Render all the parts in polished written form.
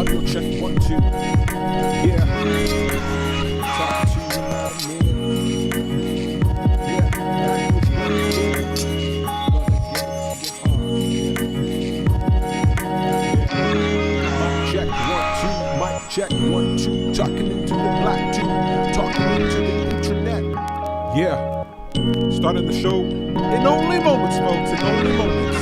Audio check 1, 2. Yeah. Talk to you about me. Yeah. Mic check 1, 2. Talking into the black tube. Talking into the internet. Yeah. Starting the show in only moments, folks. In only moments.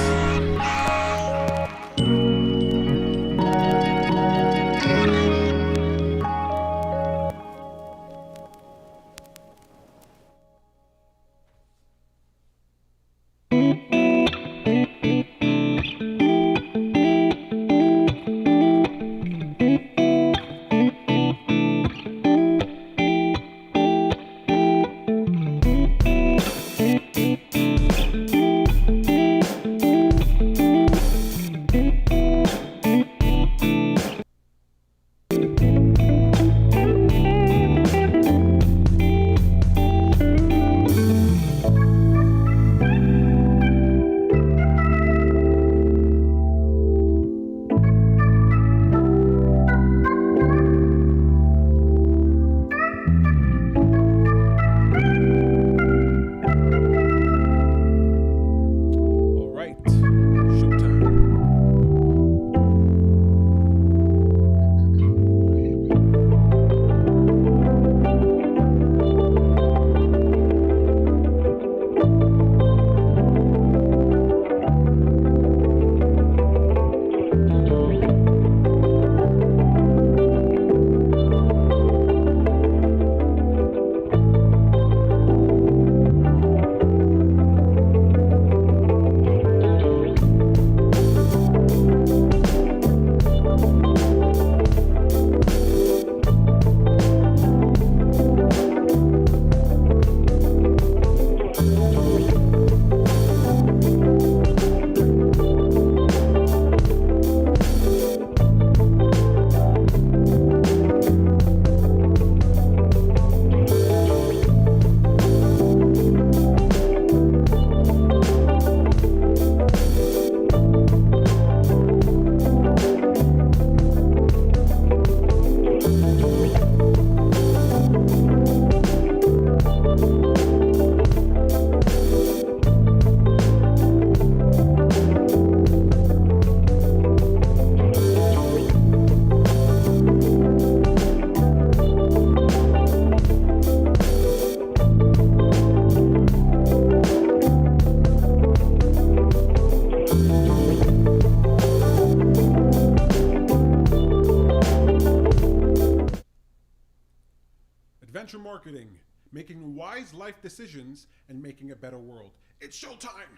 Adventure marketing, making wise life decisions and making a better world. It's showtime!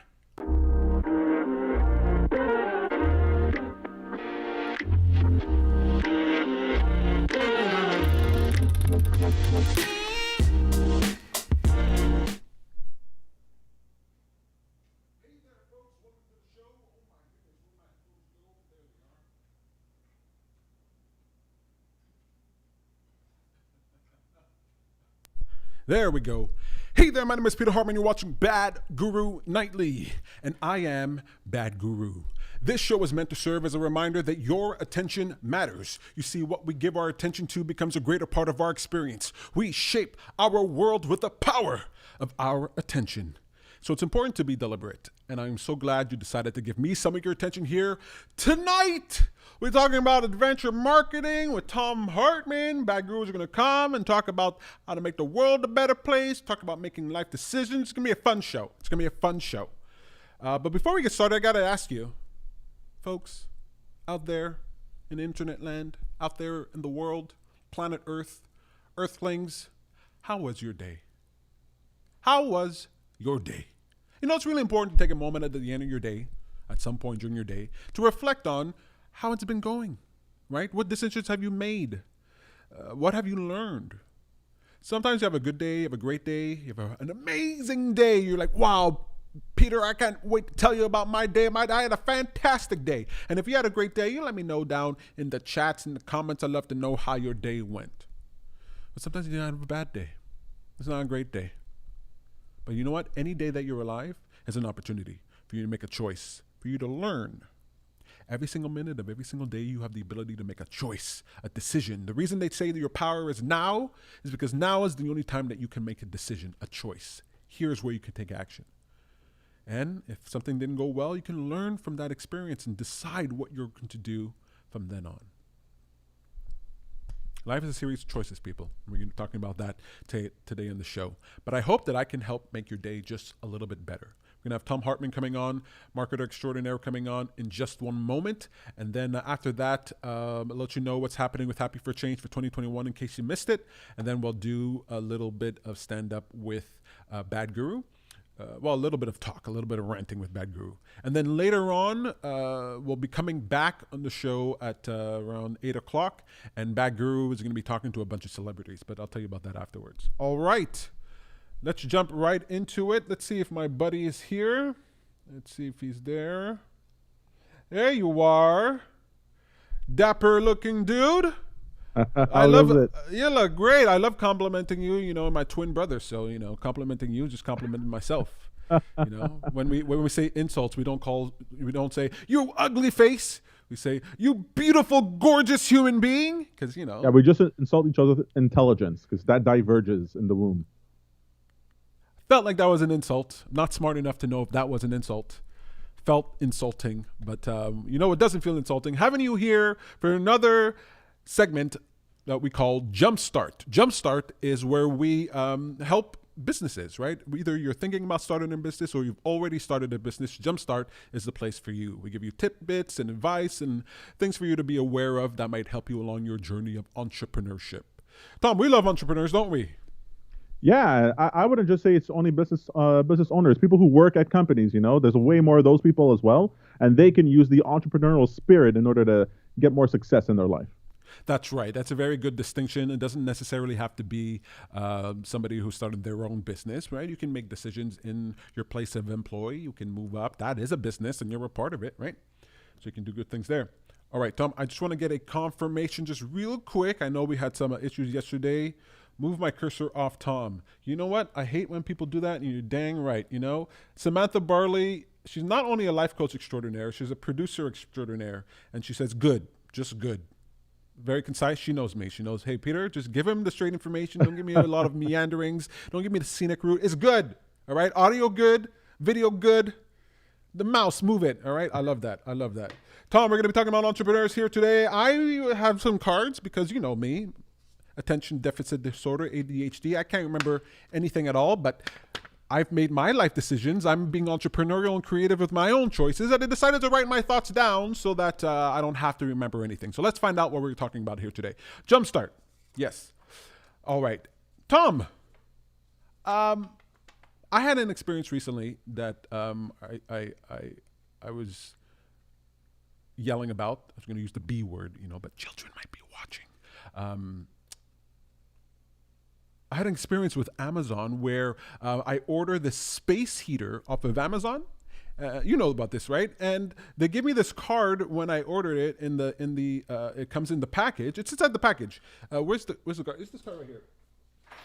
There we go. Hey there, my name is Peter Hartman. You're watching Bad Guru Nightly, and I am Bad Guru. This show is meant to serve as a reminder that your attention matters. You see, what we give our attention to becomes a greater part of our experience. We shape our world with the power of our attention. So it's important to be deliberate, and I'm so glad you decided to give me some of your attention here tonight. We're talking about adventure marketing with Tom Hartman. Bad Gurus are going to come and talk about how to make the world a better place, talk about making life decisions. It's going to be a fun show. But before we get started, I got to ask you, folks out there in internet land, out there in the world, planet Earth, Earthlings, how was your day? How was your day? You know, it's really important to take a moment at the end of your day, at some point during your day, to reflect on how it's been going, right? What decisions have you made? What have you learned? Sometimes you have a good day, you have a great day, you have an amazing day. You're like, wow, Peter, I can't wait to tell you about my day. I had a fantastic day. And if you had a great day, you let me know down in the chats and the comments. I'd love to know how your day went. But sometimes you have a bad day. It's not a great day. But you know what? Any day that you're alive is an opportunity for you to make a choice, for you to learn. Every single minute of every single day, you have the ability to make a choice, a decision. The reason they say that your power is now is because now is the only time that you can make a decision, a choice. Here's where you can take action. And if something didn't go well, you can learn from that experience and decide what you're going to do from then on. Life is a series of choices, people. We're going to be talking about that today in the show. But I hope that I can help make your day just a little bit better. We're going to have Tom Hartman coming on, marketer extraordinaire coming on in just one moment. And then after that, I'll let you know what's happening with Happy for Change for 2021 in case you missed it. And then we'll do a little bit of stand-up with Bad Guru. A little bit of talk, a little bit of ranting with Bad Guru. And then later on, we'll be coming back on the show at around 8 o'clock. And Bad Guru is going to be talking to a bunch of celebrities, but I'll tell you about that afterwards. All right. Let's jump right into it. Let's see if my buddy is here. Let's see if he's there. There you are. Dapper looking dude. I love it. You look great. I love complimenting you. You know, my twin brother. So, you know, complimenting you, just complimenting myself. You know, when we say insults, we don't say you ugly face. We say you beautiful, gorgeous human being. Because yeah, we just insult each other with intelligence because that diverges in the womb. Felt like that was an insult. Not smart enough to know if that was an insult. Felt insulting, but it doesn't feel insulting. Having you here for another segment that we call Jumpstart. Jumpstart is where we help businesses, right? Either you're thinking about starting a business or you've already started a business. Jumpstart is the place for you. We give you tidbits and advice and things for you to be aware of that might help you along your journey of entrepreneurship. Tom, we love entrepreneurs, don't we? Yeah, I wouldn't just say it's only business owners, people who work at companies. There's way more of those people as well, and they can use the entrepreneurial spirit in order to get more success in their life. That's right. That's a very good distinction. It doesn't necessarily have to be somebody who started their own business, right? You can make decisions in your place of employ. You can move up. That is a business, and you're a part of it, right? So you can do good things there. All right, Tom, I just want to get a confirmation just real quick. I know we had some issues yesterday. Move my cursor off, Tom. You know what? I hate when people do that, and you're dang right. Samantha Barley, she's not only a life coach extraordinaire, she's a producer extraordinaire, and she says good, just good. Very concise. She knows me. She knows, hey, Peter, just give him the straight information. Don't give me a lot of meanderings. Don't give me the scenic route. It's good. All right. Audio good. Video good. The mouse, move it. All right. I love that. Tom, we're going to be talking about entrepreneurs here today. I have some cards because you know me. Attention deficit disorder, ADHD. I can't remember anything at all, but I've made my life decisions. I'm being entrepreneurial and creative with my own choices, and I decided to write my thoughts down so that I don't have to remember anything. So let's find out what we're talking about here today. Jumpstart. Yes. All right. Tom, I had an experience recently that I was yelling about. I was going to use the B word, but children might be watching. I had an experience with Amazon where I ordered this space heater off of Amazon. You know about this, right? And they give me this card when I ordered it. It comes in the package. It's inside the package. Where's the card? Is this card right here?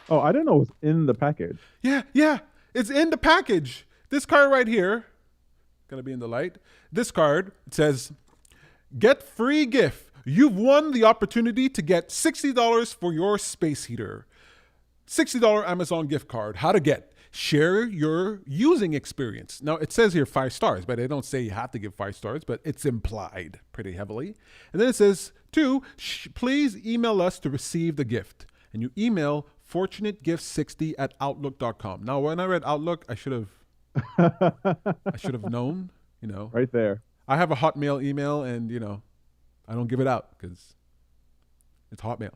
Oh, I didn't know it was in the package. Yeah, it's in the package. This card right here, gonna be in the light. This card, it says, "Get free gift. You've won the opportunity to get $60 for your space heater." $60 Amazon gift card. How to get? Share your using experience. Now, it says here 5 stars, but they don't say you have to give 5 stars, but it's implied pretty heavily. And then it says, 2, please email us to receive the gift. And you email fortunategift60@outlook.com. Now, when I read Outlook, I should have known, Right there. I have a Hotmail email, and, I don't give it out because it's Hotmail,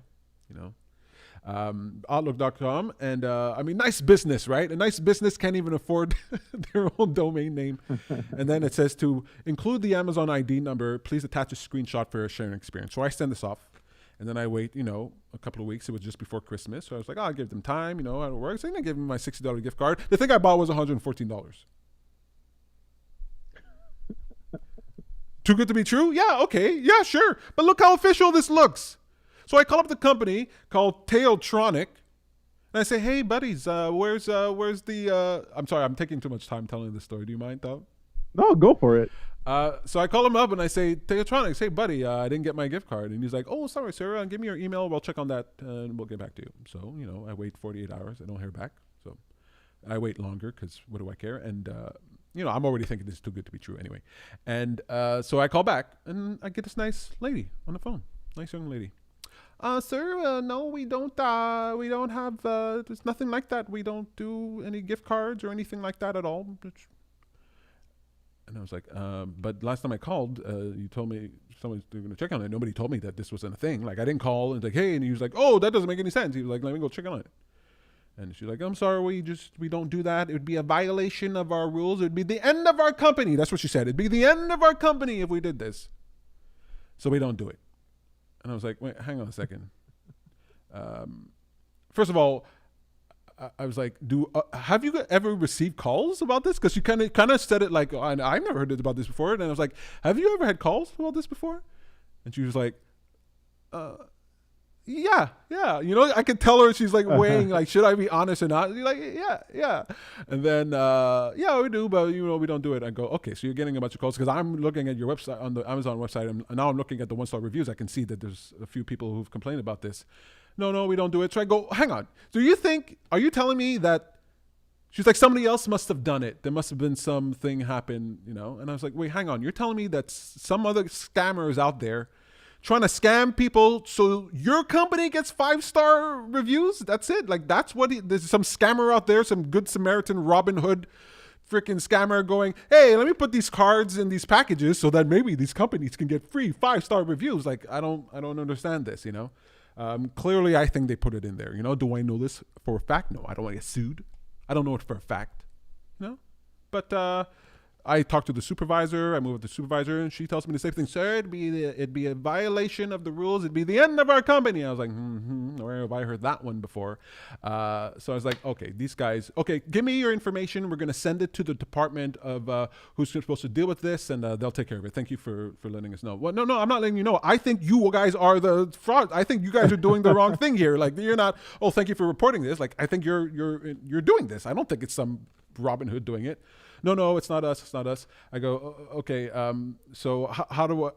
Outlook.com. And nice business, right? A nice business can't even afford their own domain name. And then it says to include the Amazon ID number, please attach a screenshot for your sharing experience. So I send this off, and then I wait, a couple of weeks. It was just before Christmas. So I was like, I'll give them time, it'll work. So I gave them my $60 gift card. The thing I bought was $114. Too good to be true? Yeah, okay. Yeah, sure. But look how official this looks. So I call up the company called Teotronic, and I say, hey, buddies, where's the... I'm sorry, I'm taking too much time telling this story. Do you mind, Tom? No, go for it. So I call him up and I say, Teotronics, hey buddy, I didn't get my gift card. And he's like, oh, sorry, sir. Give me your email. We'll check on that and we'll get back to you. So, I wait 48 hours. I don't hear back. So I wait longer because what do I care? And, I'm already thinking this is too good to be true anyway. And so I call back and I get this nice lady on the phone. Nice young lady. Sir, no, we don't have, there's nothing like that. We don't do any gift cards or anything like that at all. And I was like, but last time I called, you told me someone's going to check on it. Nobody told me that this wasn't a thing. Like, I didn't call and like, hey, and he was like, oh, that doesn't make any sense. He was like, let me go check on it. And she's like, I'm sorry, we don't do that. It would be a violation of our rules. It would be the end of our company. That's what she said. It'd be the end of our company if we did this. So we don't do it. And I was like, wait, hang on a second. First of all, I was like, have you ever received calls about this? Because you kind of said it like, I've never heard about this before. And I was like, have you ever had calls about this before? And she was like, yeah. I could tell her, she's like weighing, like, should I be honest or not? She's like, yeah. And then, yeah, we do, but we don't do it. I go, okay, so you're getting a bunch of calls because I'm looking at your website, on the Amazon website, and now I'm looking at the 1-star reviews. I can see that there's a few people who've complained about this. No, we don't do it. So I go, hang on. Are you telling me that she's like, somebody else must have done it. There must have been something happen, And I was like, wait, hang on. You're telling me that some other scammers out there trying to scam people so your company gets 5-star reviews? That's it. Like, that's what there's some scammer out there, some good Samaritan Robin Hood freaking scammer going, hey, let me put these cards in these packages so that maybe these companies can get free 5-star reviews. Like, I don't understand this, Clearly, I think they put it in there. Do I know this for a fact? No, I don't want to get sued. I don't know it for a fact. But I talked to the supervisor. I moved with the supervisor, and she tells me the same thing. Sir, it'd be a violation of the rules. It'd be the end of our company. I was like, where have I heard that one before? So I was like, okay, these guys. Okay, give me your information. We're gonna send it to the department of who's supposed to deal with this, and they'll take care of it. Thank you for letting us know. Well, no, I'm not letting you know. I think you guys are the fraud. I think you guys are doing the wrong thing here. Like, you're not. Oh, thank you for reporting this. Like, I think you're doing this. I don't think it's some Robin Hood doing it. No, it's not us. It's not us. I go, okay. So how do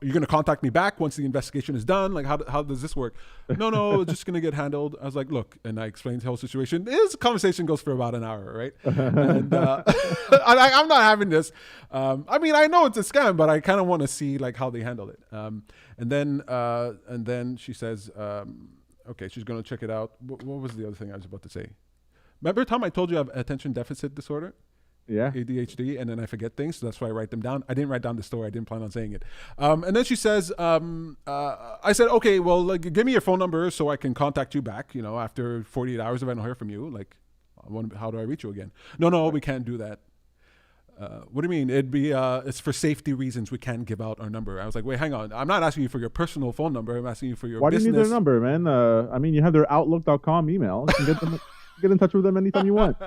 you're going to contact me back once the investigation is done? Like, how does this work? No, it's just going to get handled. I was like, look, and I explained the whole situation. This conversation goes for about an hour, right? And I'm not having this. I mean, I know it's a scam, but I kind of want to see like how they handle it. And then she says, okay, she's going to check it out. What was the other thing I was about to say? Remember, Tom, I told you I have attention deficit disorder? Yeah. ADHD, and then I forget things, so that's why I write them down. I didn't write down the story. I didn't plan on saying it. And then she says, I said, okay, well, like, give me your phone number so I can contact you back, after 48 hours if I don't hear from you. Like, how do I reach you again? No, we can't do that. What do you mean? It'd be, it's for safety reasons. We can't give out our number. I was like, wait, hang on. I'm not asking you for your personal phone number. I'm asking you for your Why business. do you need their number, man? I mean, you have their Outlook.com email. You can get in touch with them anytime you want.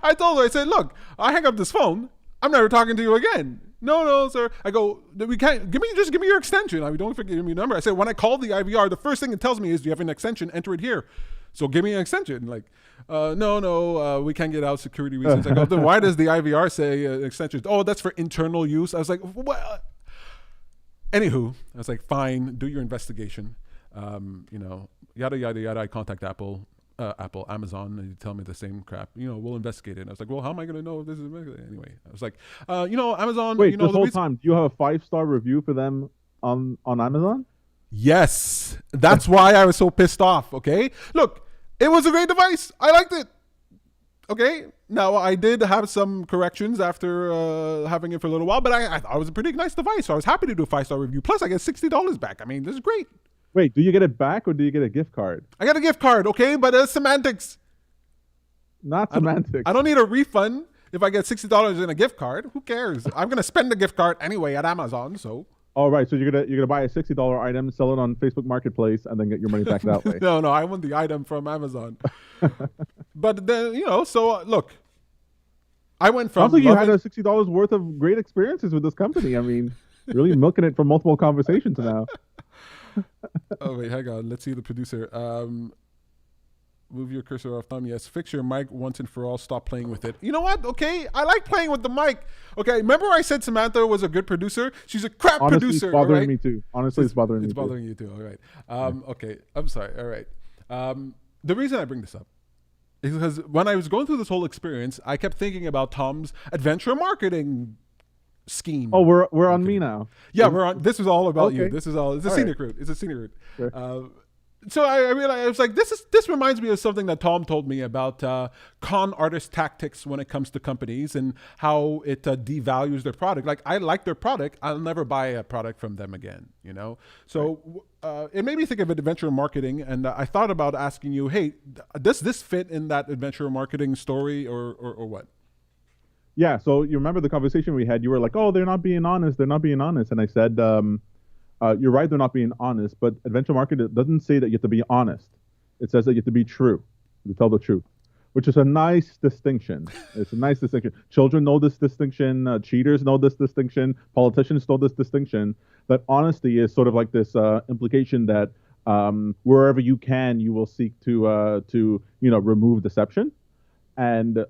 I told her, I said, look, I hang up this phone. I'm never talking to you again. No, sir. I go, we can't, just give me your extension. I don't forget me your number. I said, when I call the IVR, the first thing it tells me is, do you have an extension? Enter it here. So give me an extension. Like, no, we can't get out security reasons. I go, then why does the IVR say extension? Oh, that's for internal use. I was like, what? Anywho, I was like, fine, do your investigation. Yada, yada, yada. I contact Apple, Amazon, and you tell me the same crap. We'll investigate it. And I was like, well, how am I going to know if this is anyway? I was like, Amazon. Wait, this whole time, do you have a 5-star review for them on Amazon? Yes, that's why I was so pissed off. Okay, look, it was a great device. I liked it. Okay, now I did have some corrections after having it for a little while, but I thought it was a pretty nice device. So I was happy to do a 5-star review. Plus, I get $60 back. I mean, this is great. Wait, do you get it back or do you get a gift card? I got a gift card, okay, but it's semantics. Not semantics. I don't need a refund if I get $60 in a gift card. Who cares? I'm gonna spend the gift card anyway at Amazon. So. All right, so you're gonna buy a $60 item, sell it on Facebook Marketplace, and then get your money back that way. No, I want the item from Amazon. But then so look, I went from. Also, you had a $60 worth of great experiences with this company. I mean, really milking it for multiple conversations now. Oh wait, hang on. Let's see the producer. Move your cursor off thumb. Yes. Fix your mic once and for all. Stop playing with it. You know what? Okay. I like playing with the mic. Okay. Remember I said Samantha was a good producer? She's a crap Honestly, producer. it's bothering right? me too. Honestly, it's bothering me It's too. bothering you too. All right. Okay. I'm sorry. All right. The reason I bring this up is because when I was going through this whole experience, I kept thinking about Tom's adventure marketing scheme. Oh, we're on me now. Yeah, we're on. This is all about you. Okay. This is all. It's a All scenic route. It's a scenic route. Sure. So I realized I was like, this reminds me of something that Tom told me about con artist tactics when it comes to companies and how it devalues their product. Like I like their product, I'll never buy a product from them again. You know. So it made me think of adventure marketing, and I thought about asking you, hey, does this fit in that adventure marketing story or what? Yeah. So you remember the conversation we had? You were like, "Oh, they're not being honest. They're not being honest." And I said, "You're right. They're not being honest. But adventure marketing doesn't say that you have to be honest. It says that you have to be true, to tell the truth, which is a nice distinction. It's a nice distinction. Children know this distinction. Cheaters know this distinction. Politicians know this distinction. That honesty is sort of like this implication that wherever you can, you will seek to remove deception." And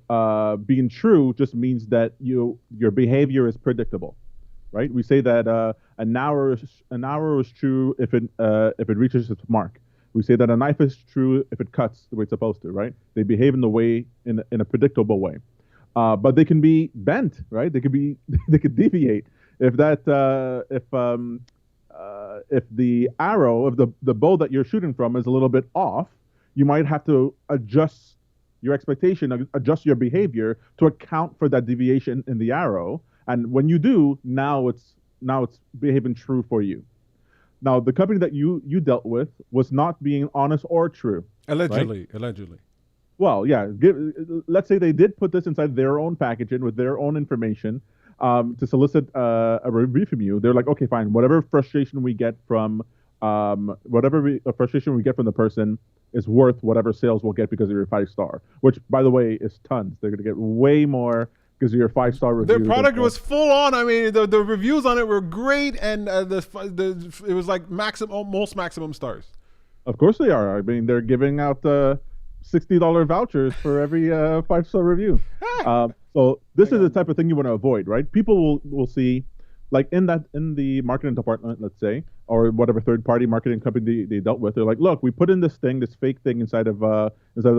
being true just means that your behavior is predictable, right? We say that an hour is true if it reaches its mark. We say that a knife is true if it cuts the way it's supposed to, right? They behave in a predictable way, but they can be bent, right? They could deviate if the arrow of the bow that you're shooting from is a little bit off. You might have to adjust your expectation, adjust your behavior to account for that deviation in the arrow. And when you do, now it's behaving true for you. Now, the company that you dealt with was not being honest or true. Allegedly. Right? Allegedly. Well, yeah. Let's say they did put this inside their own packaging with their own information to solicit a review from you. They're like, okay, fine. Whatever frustration we get from the person is worth whatever sales we'll get because of your 5-star, which, by the way, is tons. They're going to get way more because of your 5-star review. Their product was full on. I mean, the reviews on it were great, and it was like most maximum stars. Of course they are. I mean, they're giving out $60 vouchers for every 5-star review. So this is the type of thing you want to avoid, right? People will see, like in the marketing department, let's say, or whatever third-party marketing company they dealt with. They're like, look, we put in this fake thing inside of the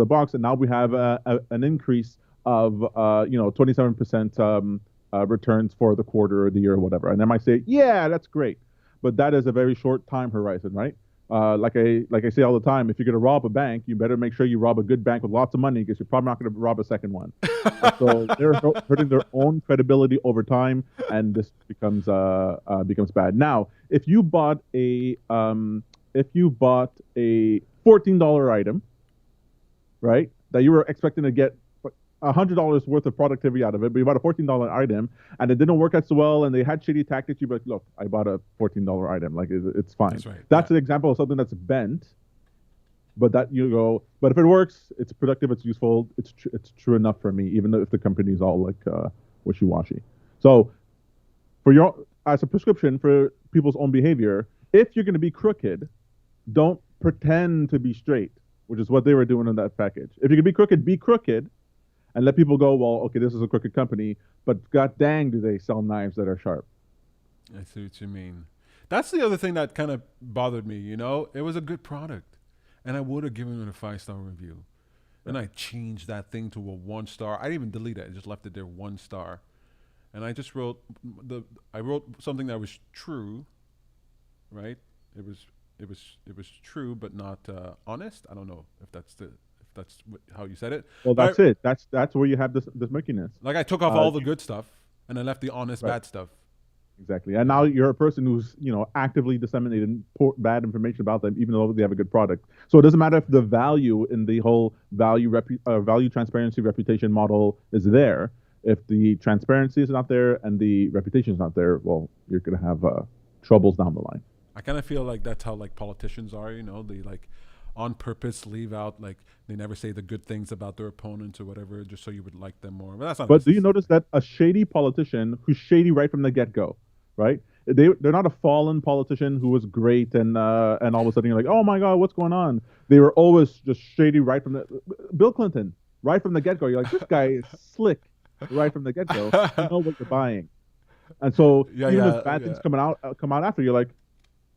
box, and now we have an increase of 27% returns for the quarter or the year or whatever. And I might say, yeah, that's great, but that is a very short time horizon, right? Like I say all the time, if you're going to rob a bank, you better make sure you rob a good bank with lots of money because you're probably not going to rob a second one. So they're hurting their own credibility over time, and this becomes bad. Now, if you bought a $14 item, right, that you were expecting to get $100 worth of productivity out of it, but you bought a $14 item and it didn't work out so well and they had shitty tactics, you'd be like, look, I bought a $14 item. Like, it's fine. That's right. That's an example of something that's bent, but that you go, but if it works, it's productive, it's useful, it's true enough for me, even if the company's all like wishy-washy. So as a prescription for people's own behavior, if you're going to be crooked, don't pretend to be straight, which is what they were doing in that package. If you're going to be crooked, and let people go, well, okay, this is a crooked company, but god dang, do they sell knives that are sharp. I see what you mean. That's the other thing that kind of bothered me, you know? It was a good product, and I would have given it a 5-star review. And I changed that thing to a 1-star. I didn't even delete it. I just left it there 1 star. And I just wrote something that was true, right? It was true, but not honest. I don't know if that's how you said it. Well, that's it. That's where you have this murkiness. Like I took off all the good stuff and I left the honest bad stuff. Exactly. And now you're a person who's actively disseminating bad information about them, even though they have a good product. So it doesn't matter if the value in the whole value transparency reputation model is there. If the transparency is not there and the reputation is not there, well, you're gonna have troubles down the line. I kind of feel like that's how like politicians are. They like on purpose leave out, like they never say the good things about their opponents or whatever, just so you would like them more. But that's not. But do you notice that a shady politician who's shady right from the get-go, right? they're not a fallen politician who was great and all of a sudden you're like, oh my God, what's going on? They were always just shady right from the Bill Clinton, right from the get go. You're like, this guy is slick right from the get go. You know what you're buying. And so Yeah, even yeah, if bad things yeah. come out after, you're like,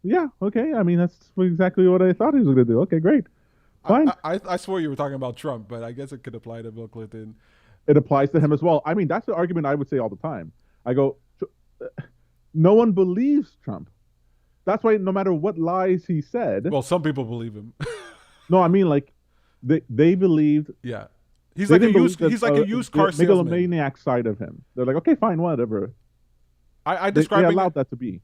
yeah, okay. I mean, that's exactly what I thought he was going to do. Okay, great, fine. I swore you were talking about Trump, but I guess it could apply to Bill Clinton. It applies to him as well. I mean, that's the argument I would say all the time. I go, no one believes Trump. That's why no matter what lies he said, Well, some people believe him. no, I mean like they believed Yeah, he's they like a didn't believe used that he's like a used the car salesman. megalomaniac side of him. They're like, okay, fine, whatever. I They describing allowed that to be.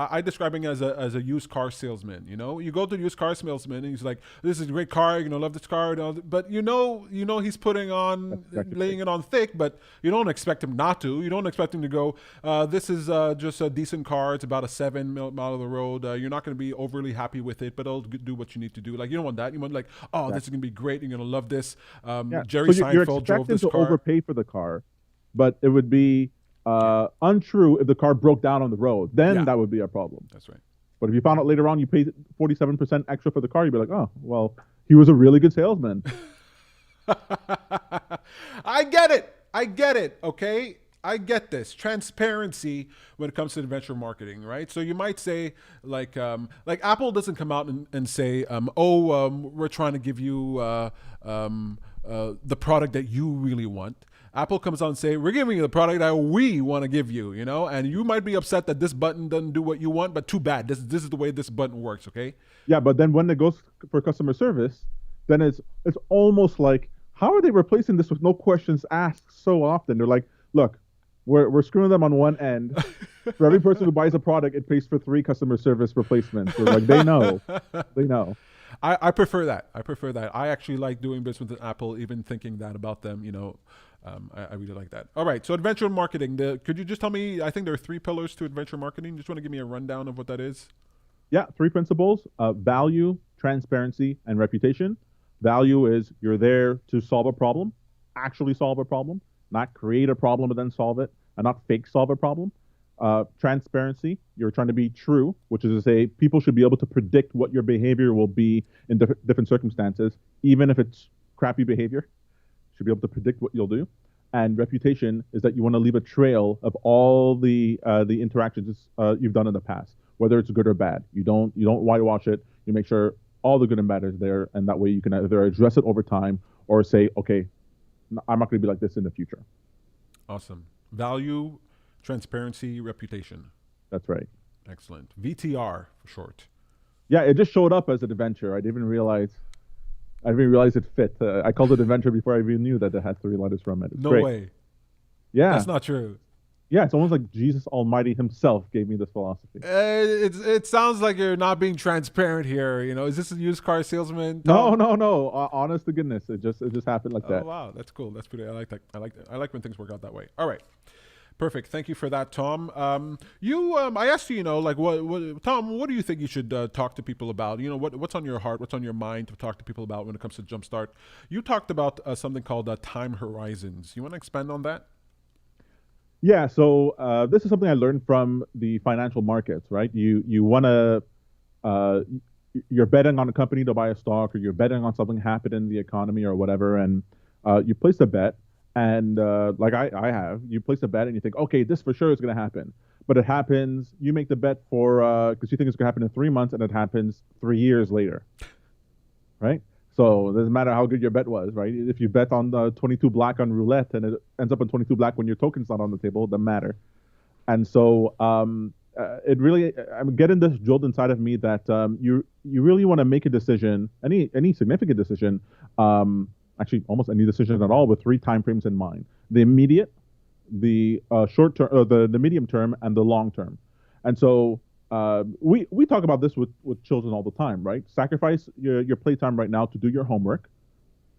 I describe him as a used car salesman. You know, you go to the used car salesman and he's like, "This is a great car. You're gonna love this car." And all but you know, he's putting That's on, exactly laying right. it on thick. But you don't expect him not to. You don't expect him to go. This is just a decent car. It's about a 7 mile of the road. You're not gonna be overly happy with it, but it'll do what you need to do. Like you don't want that. You want like, oh, this is Exactly. gonna be great. You're gonna love this. Yeah. Jerry So you're Seinfeld drove expecting this to car. overpay for the car, but it would be Yeah, untrue if the car broke down on the road. Then yeah, that would be a problem. that's right. But if you found out later on you paid 47% extra for the car, you'd be like, oh, well, he was a really good salesman. I get it. I get it. Okay. I get this transparency when it comes to adventure marketing, right? So you might say, like Apple doesn't come out and say, we're trying to give you the product that you really want. Apple comes out and say, we're giving you the product that we want to give you, you know, and you might be upset that this button doesn't do what you want, but too bad. This is the way this button works, okay? Yeah, but then when it goes for customer service, then it's almost like how are they replacing this with no questions asked so often? They're like, look, we're screwing them on one end. For every person who buys a product, it pays for 3 customer service replacements. They're like, they know. I prefer that. I prefer that. I actually like doing business with Apple, even thinking that about them. You know, I really like that. All right. So adventure marketing. Could you just tell me? I think there are 3 pillars to adventure marketing. Just want to give me a rundown of what that is. Yeah, 3 principles: value, transparency, and reputation. Value is you're there to solve a problem, actually solve a problem, not create a problem and then solve it, and not fake solve a problem. Transparency, you're trying to be true, which is to say people should be able to predict what your behavior will be in different circumstances, even if it's crappy behavior. Should be able to predict what you'll do. And reputation is that you want to leave a trail of all the interactions you've done in the past, whether it's good or bad. You don't whitewash it. You make sure all the good and bad is there, and that way you can either address it over time or say, okay, I'm not going to be like this in the future. Awesome. Value, transparency, reputation. That's right. Excellent. VTR for short. Yeah, it just showed up as an adventure. I didn't even realize it fit. I called it adventure before I even knew that it had 3 letters from it. It's No great. way. Yeah, That's not true. yeah. It's almost like Jesus Almighty Himself gave me this philosophy. It sounds like you're not being transparent here. You know, is this a used car salesman, No, Tom? no, no. Honest to goodness, it just happened like Oh that. wow, that's cool. That's pretty. I like that. I like when things work out that way. All right, perfect. Thank you for that, Tom. I asked you, you know, like Tom, what do you think you should talk to people about? You know, what's on your heart, what's on your mind to talk to people about when it comes to Jumpstart? You talked about something called time horizons. You want to expand on that? Yeah. So this is something I learned from the financial markets. Right. You want to uh, you're betting on a company to buy a stock, or you're betting on something happen in the economy or whatever, and you place a bet, and like I have, you place a bet and you think, okay, this for sure is going to happen, but it happens. You make the bet for because you think it's going to happen in 3 months, and it happens 3 years later, right? So it doesn't matter how good your bet was, right? If you bet on the 22 black on roulette and it ends up on 22 black when your token's not on the table, it doesn't matter. And so it really, I'm getting this jolt inside of me that you really want to make a decision, any significant decision, actually almost any decision at all, with 3 time frames in mind: the immediate, the short term, the medium term, and the long term. And so we talk about this with children all the time, right? Sacrifice your playtime right now to do your homework,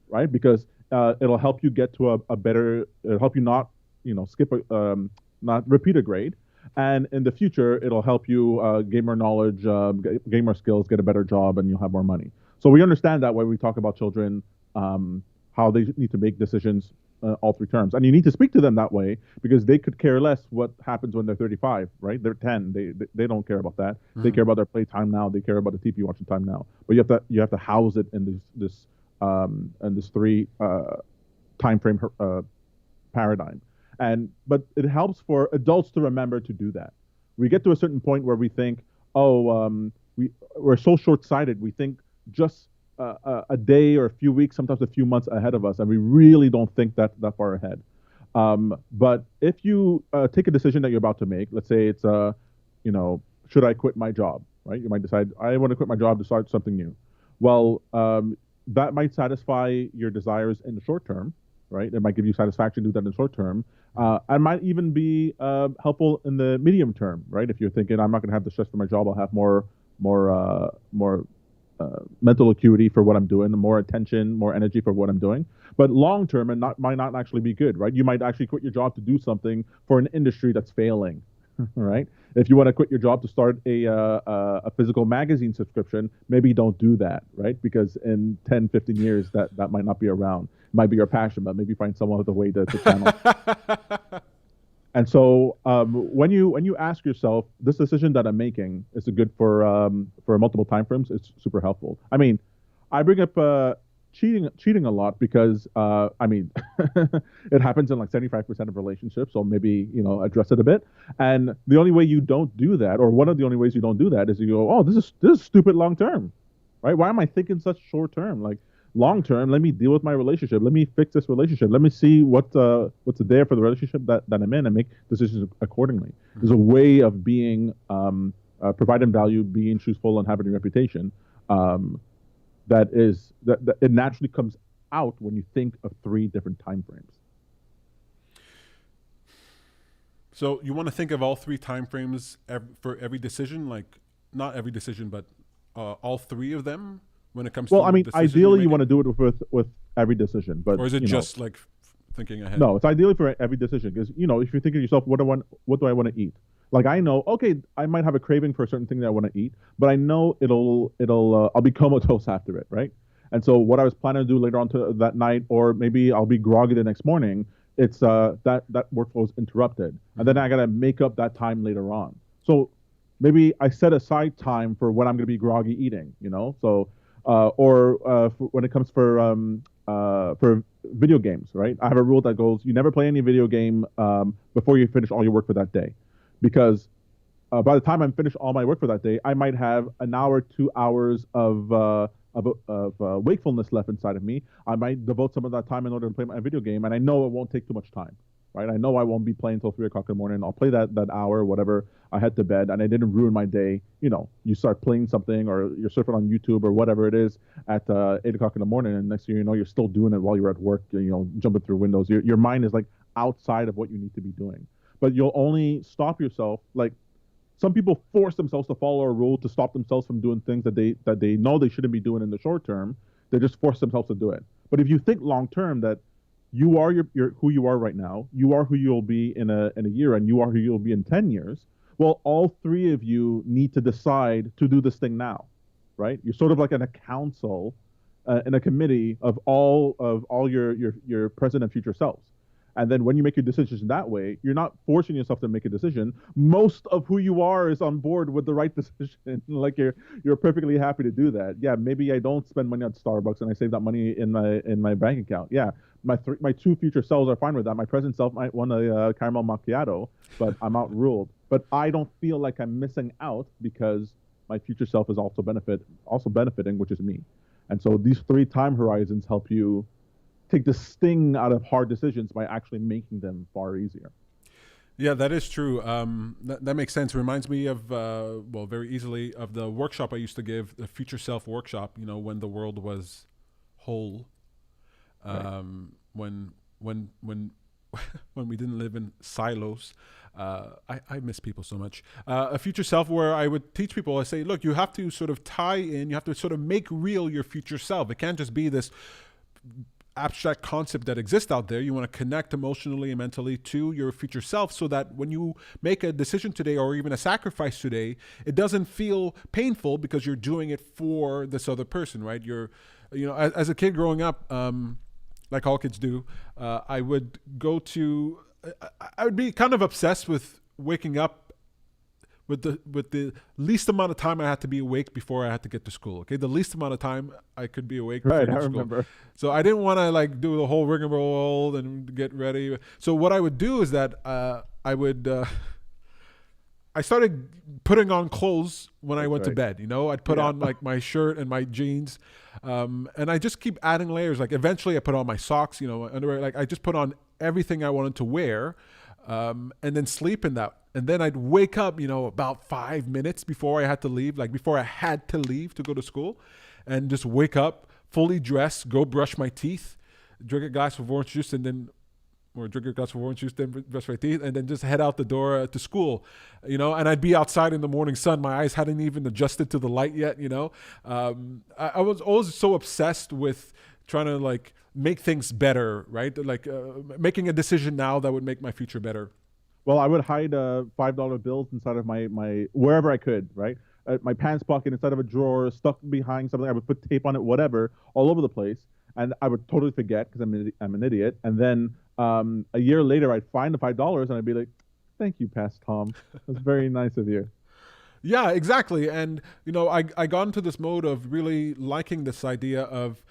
right? Because it'll help you get to a better, it'll help you not, skip not repeat a grade. And in the future, it'll help you gain more knowledge, gain more skills, get a better job, and you'll have more money. So we understand that when we talk about children, how they need to make decisions all three terms. And you need to speak to them that way because they could care less what happens when they're 35, right? They're 10. They don't care about that. They care about their play time now. They care about the TV watching time now. But you have to house it in this three time frame paradigm. But it helps for adults to remember to do that. We get to a certain point where we think, we're so short-sighted. We think just a day or a few weeks, sometimes a few months ahead of us, and we really don't think that far ahead. But if you take a decision that you're about to make, let's say it's should I quit my job, right? You might decide I want to quit my job to start something new. Well, that might satisfy your desires in the short term, right? It might give you satisfaction to do that in the short term. And might even be helpful in the medium term, right? If you're thinking I'm not going to have the stress for my job, I'll have more mental acuity for what I'm doing, more attention, more energy for what I'm doing. But long term, might not actually be good, right? You might actually quit your job to do something for an industry that's failing, right? If you want to quit your job to start a physical magazine subscription, maybe don't do that, right? Because in 10, 15 years, that might not be around. It might be your passion, but maybe find someone with a way to channel. And so when you ask yourself, this decision that I'm making, is it good for multiple time frames? It's super helpful. I mean, I bring up cheating a lot because it happens in like 75% of relationships. So maybe address it a bit. And the only way you don't do that, or one of the only ways you don't do that, is you go, oh, this is stupid long term, right? Why am I thinking such short term? Like, long term, let me deal with my relationship. Let me fix this relationship. Let me see what's there for the relationship that I'm in and make decisions accordingly. Mm-hmm. There's a way of being providing value, being truthful, and having a reputation that it naturally comes out when you think of three different time frames. So you want to think of all three time frames for every decision, like not every decision, but all three of them? When it comes to ideally you want to do it with every decision, but or is it just like thinking ahead? No, it's ideally for every decision because if you're thinking to yourself, what do I want to eat? Like I know, okay, I might have a craving for a certain thing that I want to eat, but I know I'll be comatose after it, right? And so what I was planning to do later on that night, or maybe I'll be groggy the next morning, it's that workflow is interrupted, and then I gotta make up that time later on. So maybe I set aside time for when I'm gonna be groggy eating, so. When it comes for video games, right? I have a rule that goes: you never play any video game before you finish all your work for that day, because by the time I'm finished all my work for that day, I might have an hour, 2 hours of wakefulness left inside of me. I might devote some of that time in order to play my video game, and I know it won't take too much time, right? I know I won't be playing until 3 o'clock in the morning. I'll play that hour, whatever. I head to bed, and I didn't ruin my day. You start playing something, or you're surfing on YouTube or whatever it is at 8 o'clock in the morning, and next thing you know, you're still doing it while you're at work. Jumping through windows. Your mind is like outside of what you need to be doing. But you'll only stop yourself. Like some people force themselves to follow a rule to stop themselves from doing things that they know they shouldn't be doing in the short term. They just force themselves to do it. But if you think long term, that you are who you are right now, you are who you'll be in a year, and you are who you'll be in 10 years. Well, all three of you need to decide to do this thing now, right? You're sort of like in a council, in a committee of all your present and future selves. And then when you make your decisions that way, you're not forcing yourself to make a decision. Most of who you are is on board with the right decision. Like you're perfectly happy to do that. Yeah, maybe I don't spend money on Starbucks and I save that money in my bank account. Yeah, my two future selves are fine with that. My present self might want a caramel macchiato, but I'm outruled. But I don't feel like I'm missing out because my future self is also benefiting, which is me. And so these three time horizons help you take the sting out of hard decisions by actually making them far easier. Yeah, that is true. That makes sense. It reminds me of, very easily of the workshop I used to give, the Future Self workshop, when the world was whole. Right. When we didn't live in silos. I miss people so much. A future self where I would teach people, I say, look, you have to sort of tie in, you have to sort of make real your future self. It can't just be this abstract concept that exists out there. You want to connect emotionally and mentally to your future self so that when you make a decision today or even a sacrifice today, it doesn't feel painful because you're doing it for this other person, right? As a kid growing up, like all kids do, I would go to. I would be kind of obsessed with waking up with the least amount of time I had to be awake before I had to get to school. Okay, the least amount of time I could be awake before I Right, get I to school. remember. So I didn't want to like do the whole rigmarole and get ready. So what I would do is that I would. I started putting on clothes when I That's went to right. bed. You know, I'd put Yeah. on like my shirt and my jeans, and I just keep adding layers. Like eventually, I put on my socks. You know, my underwear. Like I just put on everything I wanted to wear, and then sleep in that. And then I'd wake up. You know, about 5 minutes before I had to leave. Like before I had to leave to go to school, and just wake up fully dressed, go brush my teeth, drink a glass of orange juice, and then or drink a glass of orange juice, then brush my teeth, and then just head out the door to school, you know. And I'd be outside in the morning sun. My eyes hadn't even adjusted to the light yet, you know. I was always so obsessed with trying to like make things better, right? Like making a decision now that would make my future better. Well, I would hide $5 bills inside of my wherever I could, right? My pants pocket, inside of a drawer, stuck behind something. I would put tape on it, whatever, all over the place, and I would totally forget because I'm an idiot. And then a year later, I'd find the $5 and I'd be like, "Thank you, past Tom. That's very nice of you." Yeah, exactly. And you know, I got into this mode of really liking this idea of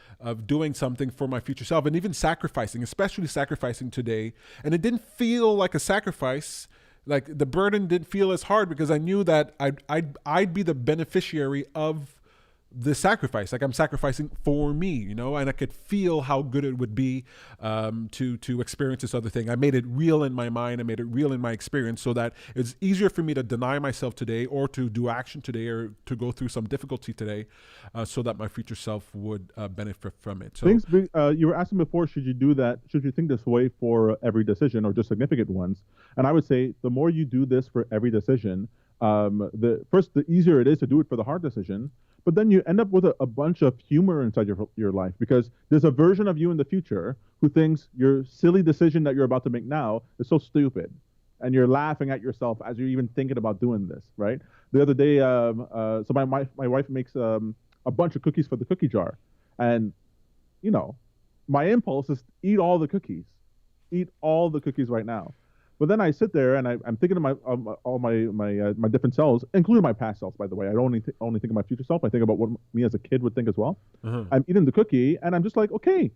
doing something for my future self, and even sacrificing, especially sacrificing today. And it didn't feel like a sacrifice. Like the burden didn't feel as hard because I knew that I'd be the beneficiary of the sacrifice. Like I'm sacrificing for me, you know, and I could feel how good it would be to experience this other thing. I made it real in my mind. I made it real in my experience, so that it's easier for me to deny myself today, or to do action today, or to go through some difficulty today, so that my future self would benefit from it. So You were asking before, should you do that? Should you think this way for every decision or just significant ones? And I would say the more you do this for every decision, the easier it is to do it for the hard decision. But then you end up with a bunch of humor inside your life, because there's a version of you in the future who thinks your silly decision that you're about to make now is so stupid. And you're laughing at yourself as you're even thinking about doing this, right? The other day, so my wife makes a bunch of cookies for the cookie jar. And, you know, my impulse is eat all the cookies. Eat all the cookies right now. But then I sit there and I'm thinking of all my different selves, including my past selves, by the way. I don't only think of my future self. I think about what me as a kid would think as well. I'm eating the cookie and I'm just like, okay,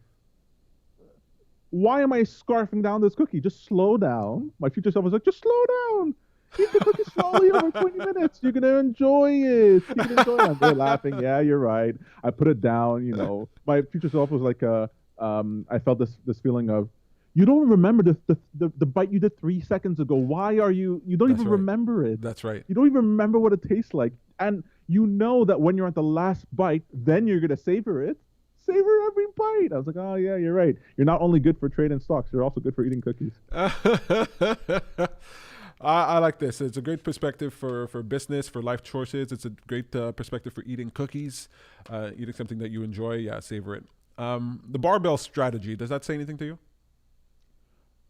why am I scarfing down this cookie? Just slow down. My future self was like, just slow down. Eat the cookie slowly over 20 minutes. You're going to enjoy it. You're gonna enjoy it. I'm there laughing. Yeah, you're right. I put it down, you know. My future self was like, I felt this feeling of, you don't remember the bite you did 3 seconds ago. Why are you don't That's even right. remember it. That's right. You don't even remember what it tastes like. And you know that when you're at the last bite, then you're going to savor it. Savor every bite. I was like, oh, yeah, you're right. You're not only good for trading stocks, you're also good for eating cookies. I like this. It's a great perspective for business, for life choices. It's a great perspective for eating cookies, eating something that you enjoy. Yeah, savor it. The barbell strategy, does that say anything to you?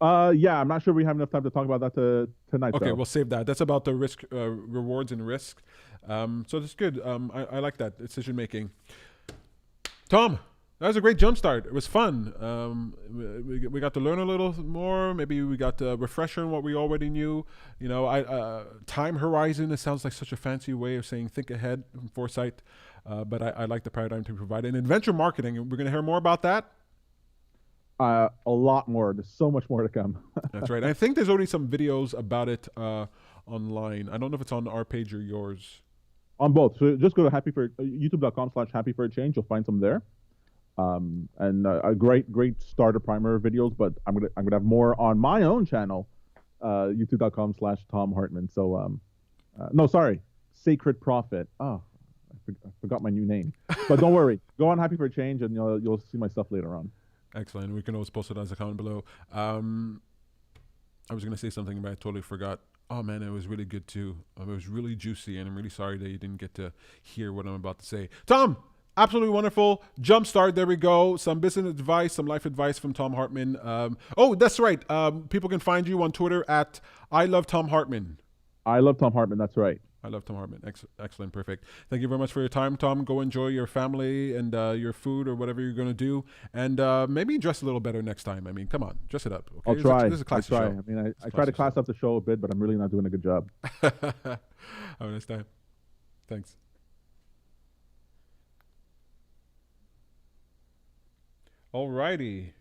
Yeah, I'm not sure we have enough time to talk about that tonight. Okay, though. we'll save that. That's about the risk, rewards and risk. So that's good. I like that decision making. Tom, that was a great jumpstart. It was fun. We got to learn a little more. Maybe we got a refresher on what we already knew. You know, time horizon. It sounds like such a fancy way of saying think ahead, foresight. But I like the paradigm to provide. And in venture marketing, we're going to hear more about that. A lot more. There's so much more to come. That's right. I think there's already some videos about it online. I don't know if it's on our page or yours. On both. So just go to youtube.com/happy for a change. You'll find some there. And a great starter primer videos, but I'm gonna have more on my own channel, youtube.com/Tom Hartman. So no, sorry, Sacred Prophet. Oh, I forgot my new name. But don't worry. Go on Happy for a Change and you'll see my stuff later on. Excellent. We can always post it as a comment below. I was going to say something, but I totally forgot. Oh, man, it was really good, too. It was really juicy, and I'm really sorry that you didn't get to hear what I'm about to say. Tom, absolutely wonderful. Jumpstart, there we go. Some business advice, some life advice from Tom Hartman. Oh, that's right. People can find you on Twitter at I Love Tom Hartman. I love Tom Hartman. That's right. I love Tom Hartman. Excellent. Perfect. Thank you very much for your time, Tom. Go enjoy your family and your food or whatever you're going to do. And maybe dress a little better next time. I mean, come on, dress it up. Okay? I'll try. This is a classy I'll try. show. I mean, I try to class up the show a bit, but I'm really not doing a good job. Have a nice time. Thanks. Alrighty.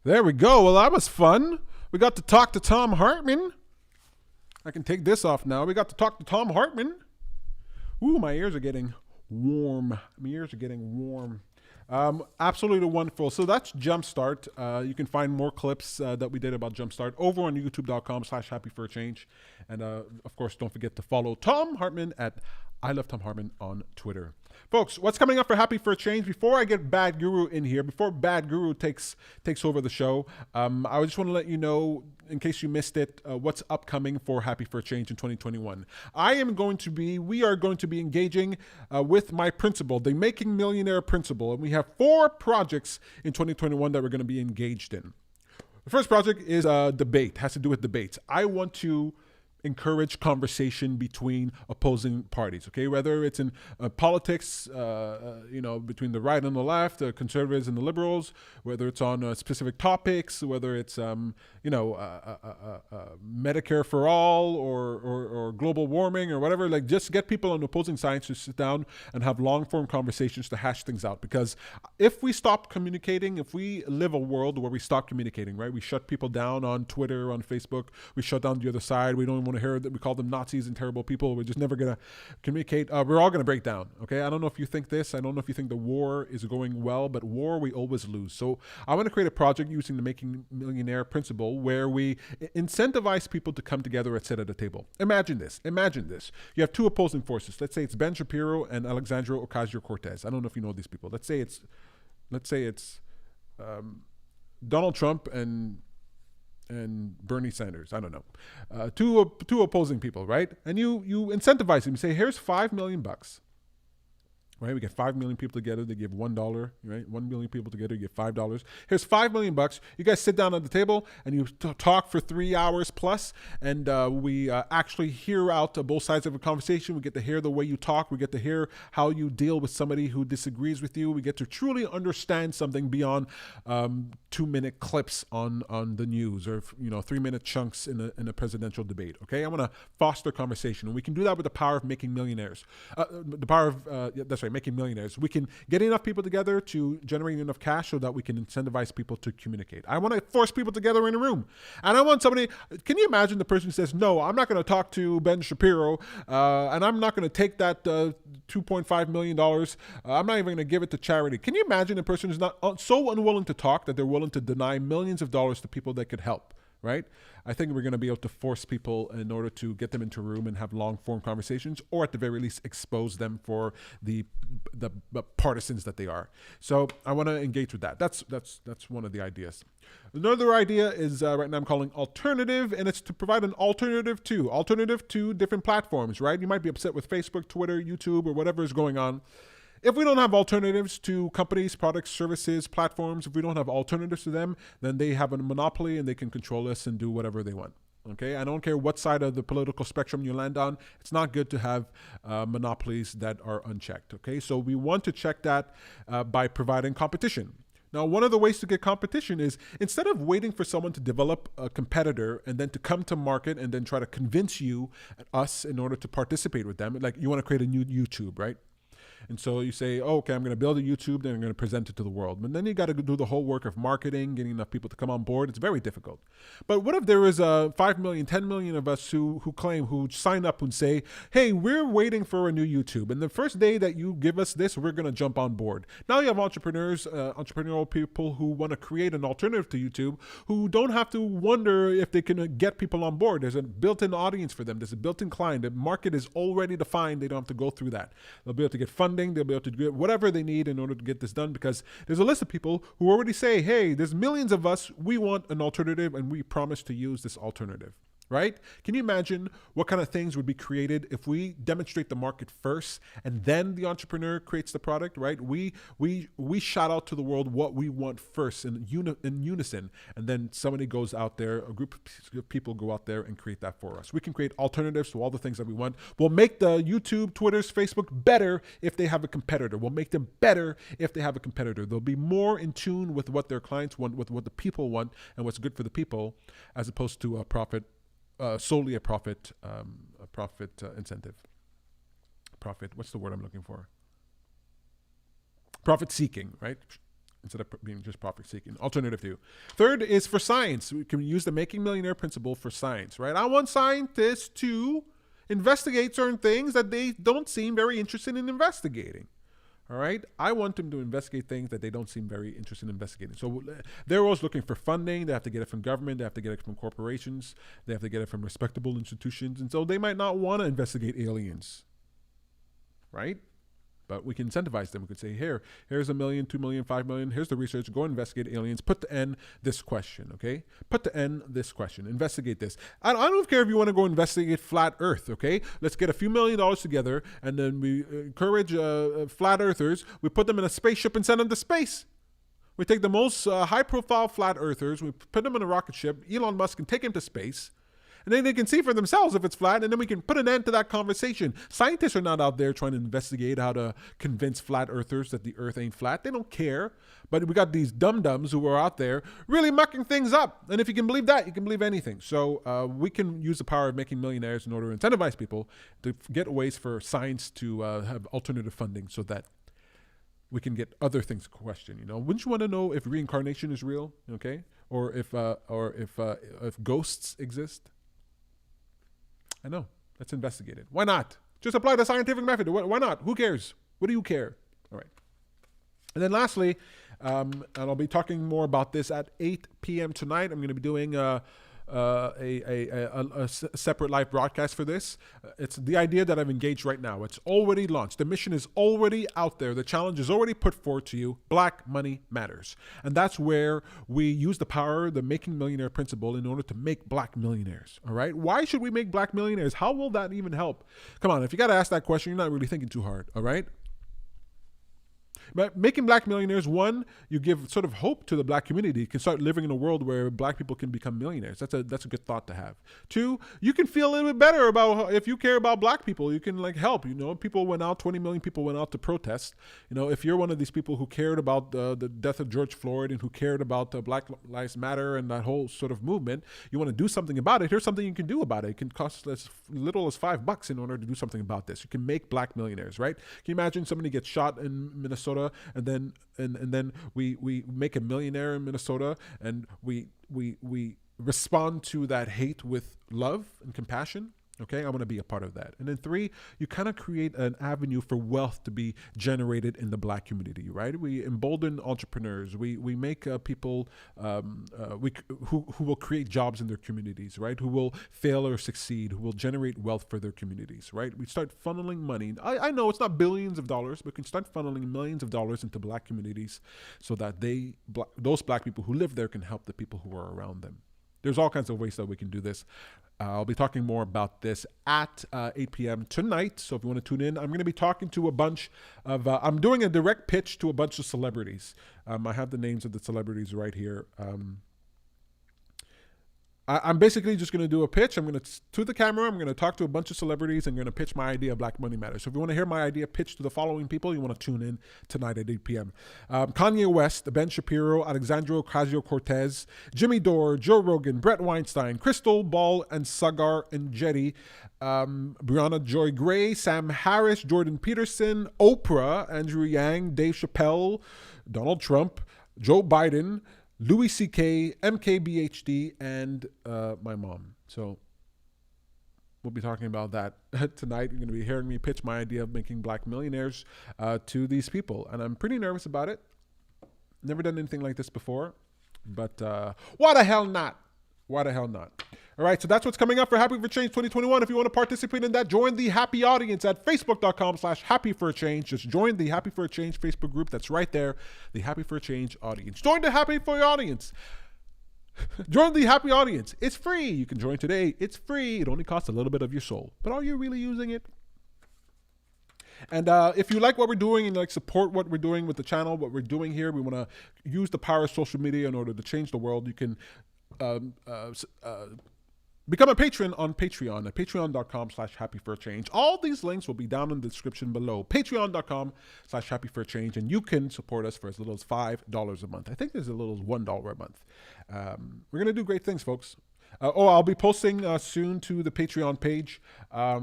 There we go. Well, that was fun. We got to talk to Tom Hartman. I can take this off now. We got to talk to Tom Hartman. Ooh, my ears are getting warm. Absolutely wonderful. So that's Jumpstart. You can find more clips that we did about Jumpstart over on youtube.com/happyforachange. And of course, don't forget to follow Tom Hartman at I Love Tom Hartman on Twitter. Folks, what's coming up for Happy for a Change? Before I get Bad Guru in here, before Bad Guru takes over the show, I just want to let you know, in case you missed it, what's upcoming for Happy for a Change in 2021. We are going to be engaging with my principal, the Making Millionaire Principal, and we have 4 projects in 2021 that we're going to be engaged in. The first project is debate, has to do with debates. I want to encourage conversation between opposing parties, okay? Whether it's in politics, between the right and the left, the conservatives and the liberals, whether it's on specific topics, whether it's, Medicare for all or global warming or whatever, like just get people on opposing sides to sit down and have long-form conversations to hash things out. Because if we stop communicating, if we live a world where we stop communicating, right? We shut people down on Twitter, on Facebook, we shut down the other side, we don't even want to hear that we call them Nazis and terrible people. We're just never going to communicate. We're all going to break down. Okay. I don't know if you think this. I don't know if you think the war is going well, but war we always lose. So I want to create a project using the Making Millionaire principle where we incentivize people to come together and sit at a table. Imagine this. You have 2 opposing forces. Let's say it's Ben Shapiro and Alexandria Ocasio-Cortez. I don't know if you know these people. Let's say it's Donald Trump and Bernie Sanders. I don't know. Two opposing people, right? And you incentivize them. You say, here's $5 million. Right? We get 5 million people together. They give $1, right? 1 million people together, you get $5. Here's $5 million. You guys sit down at the table and you talk for 3 hours plus. And we actually hear out both sides of a conversation. We get to hear the way you talk. We get to hear how you deal with somebody who disagrees with you. We get to truly understand something beyond 2-minute clips on the news or 3-minute chunks in a presidential debate. Okay, I want to foster conversation, and we can do that with the power of making millionaires. Making millionaires. We can get enough people together to generate enough cash so that we can incentivize people to communicate. I want to force people together in a room, and I want somebody. Can you imagine the person who says, "No, I'm not going to talk to Ben Shapiro, and I'm not going to take that $2.5 million. I'm not even going to give it to charity." Can you imagine a person who's not so unwilling to talk that they're willing to deny millions of dollars to people that could help? Right? I think we're going to be able to force people in order to get them into a room and have long-form conversations, or at the very least expose them for the partisans that they are. So I want to engage with that. That's one of the ideas. Another idea is right now I'm calling alternative, and it's to provide an alternative to different platforms. Right? You might be upset with Facebook, Twitter, YouTube, or whatever is going on. If we don't have alternatives to companies, products, services, platforms, if we don't have alternatives to them, then they have a monopoly and they can control us and do whatever they want. Okay, I don't care what side of the political spectrum you land on. It's not good to have monopolies that are unchecked. Okay, so we want to check that by providing competition. Now, one of the ways to get competition is instead of waiting for someone to develop a competitor and then to come to market and then try to convince us in order to participate with them, like you want to create a new YouTube, right? And so you say, oh, okay, I'm going to build a YouTube, then I'm going to present it to the world. But then you got to do the whole work of marketing, getting enough people to come on board. It's very difficult. But what if there is 5 million, 10 million of us who sign up and say, hey, we're waiting for a new YouTube. And the first day that you give us this, we're going to jump on board. Now you have entrepreneurial people who want to create an alternative to YouTube, who don't have to wonder if they can get people on board. There's a built-in audience for them. There's a built-in client. The market is already defined. They don't have to go through that. They'll be able to get funding. They'll be able to get whatever they need in order to get this done, because there's a list of people who already say, hey, there's millions of us, we want an alternative and we promise to use this alternative, right? Can you imagine what kind of things would be created if we demonstrate the market first and then the entrepreneur creates the product, right? We shout out to the world what we want first in unison, and then somebody goes out there, a group of people go out there and create that for us. We can create alternatives to all the things that we want. We'll make the YouTube, Twitters, Facebook better if they have a competitor. We'll make them better if they have a competitor. They'll be more in tune with what their clients want, with what the people want, and what's good for the people, as opposed to a profit. Solely a profit incentive. Profit, what's the word I'm looking for? Profit seeking, right? Instead of being just profit seeking. Alternative two. Third is for science. We can use the making millionaire principle for science, right? I want scientists to investigate certain things that they don't seem very interested in investigating. All right. I want them to investigate things that they don't seem very interested in investigating. So they're always looking for funding. They have to get it from government. They have to get it from corporations. They have to get it from respectable institutions. And so they might not want to investigate aliens. Right? But we can incentivize them. We could say, here's $1 million, $2 million, $5 million. Here's the research. Go investigate aliens. Put to end this question, okay? Put to end this question. Investigate this. I don't care if you want to go investigate flat Earth, okay? Let's get a few $1 million together, and then we encourage flat earthers. We put them in a spaceship and send them to space. We take the most high-profile flat earthers. We put them in a rocket ship. Elon Musk can take him to space. And then they can see for themselves if it's flat, and then we can put an end to that conversation. Scientists are not out there trying to investigate how to convince flat earthers that the earth ain't flat. They don't care. But we got these dum-dums who are out there really mucking things up. And if you can believe that, you can believe anything. So we can use the power of making millionaires in order to incentivize people to get ways for science to have alternative funding so that we can get other things questioned. You know, wouldn't you want to know if reincarnation is real? Okay, or if ghosts exist? I know. Let's investigate it. Why not? Just apply the scientific method. Why not? Who cares? What do you care? All right. And then lastly, and I'll be talking more about this at 8 p.m. tonight. I'm going to be doing a separate live broadcast for this. It's the idea that I've engaged right now. It's already launched. The mission is already out there. The challenge is already put forward to you. Black money matters. And that's where we use the power, the making millionaire principle, in order to make black millionaires. All right. Why should we make black millionaires? How will that even help? Come on. If you got to ask that question, you're not really thinking too hard. All right. But making black millionaires, one, you give sort of hope to the black community. You can start living in a world where black people can become millionaires. That's a good thought to have. Two, you can feel a little bit better about if you care about black people. You can help. You know, people went out. 20 million people went out to protest. You know, if you're one of these people who cared about the death of George Floyd and who cared about Black Lives Matter and that whole sort of movement, you want to do something about it. Here's something you can do about it. It can cost as little as $5 in order to do something about this. You can make black millionaires, right? Can you imagine somebody gets shot in Minnesota? And then we make a millionaire in Minnesota, and we respond to that hate with love and compassion. Okay, I want to be a part of that. And then three, you kind of create an avenue for wealth to be generated in the black community, right? We embolden entrepreneurs. We make people who will create jobs in their communities, right? Who will fail or succeed, who will generate wealth for their communities, right? We start funneling money. I know it's not billions of dollars, but we can start funneling millions of dollars into black communities so that those black people who live there can help the people who are around them. There's all kinds of ways that we can do this. I'll be talking more about this at 8 p.m. tonight. So if you want to tune in, I'm going to be talking to a bunch of, I'm doing a direct pitch to a bunch of celebrities. I have the names of the celebrities right here. I'm basically just going to do a pitch. I'm going to the camera. I'm going to talk to a bunch of celebrities. I'm going to pitch my idea of Black Money Matters. So if you want to hear my idea pitched to the following people, you want to tune in tonight at 8 p.m. Kanye West, Ben Shapiro, Alexandria Ocasio-Cortez, Jimmy Dore, Joe Rogan, Brett Weinstein, Crystal Ball and Sagar and Jetty, Brianna Joy Gray, Sam Harris, Jordan Peterson, Oprah, Andrew Yang, Dave Chappelle, Donald Trump, Joe Biden, Louis C.K., MKBHD, and my mom. So we'll be talking about that tonight. You're going to be hearing me pitch my idea of making black millionaires to these people. And I'm pretty nervous about it. Never done anything like this before. But why the hell not? Why the hell not? All right, so that's what's coming up for Happy for Change 2021. If you want to participate in that, join the Happy Audience at facebook.com/Happy for a Change. Just join the Happy for a Change Facebook group. That's right there, the Happy for a Change audience. Join the Happy for a Audience. Join the happy audience. It's free. You can join today. It's free. It only costs a little bit of your soul. But are you really using it? And if you like what we're doing and like support what we're doing with the channel, what we're doing here, we want to use the power of social media in order to change the world. You can become a patron on Patreon at patreon.com/happyforchange. All these links will be down in the description below. Patreon.com/happyforchange. And you can support us for as little as $5 a month. I think there's as little as $1 a month. We're going to do great things, folks. I'll be posting soon to the Patreon page. I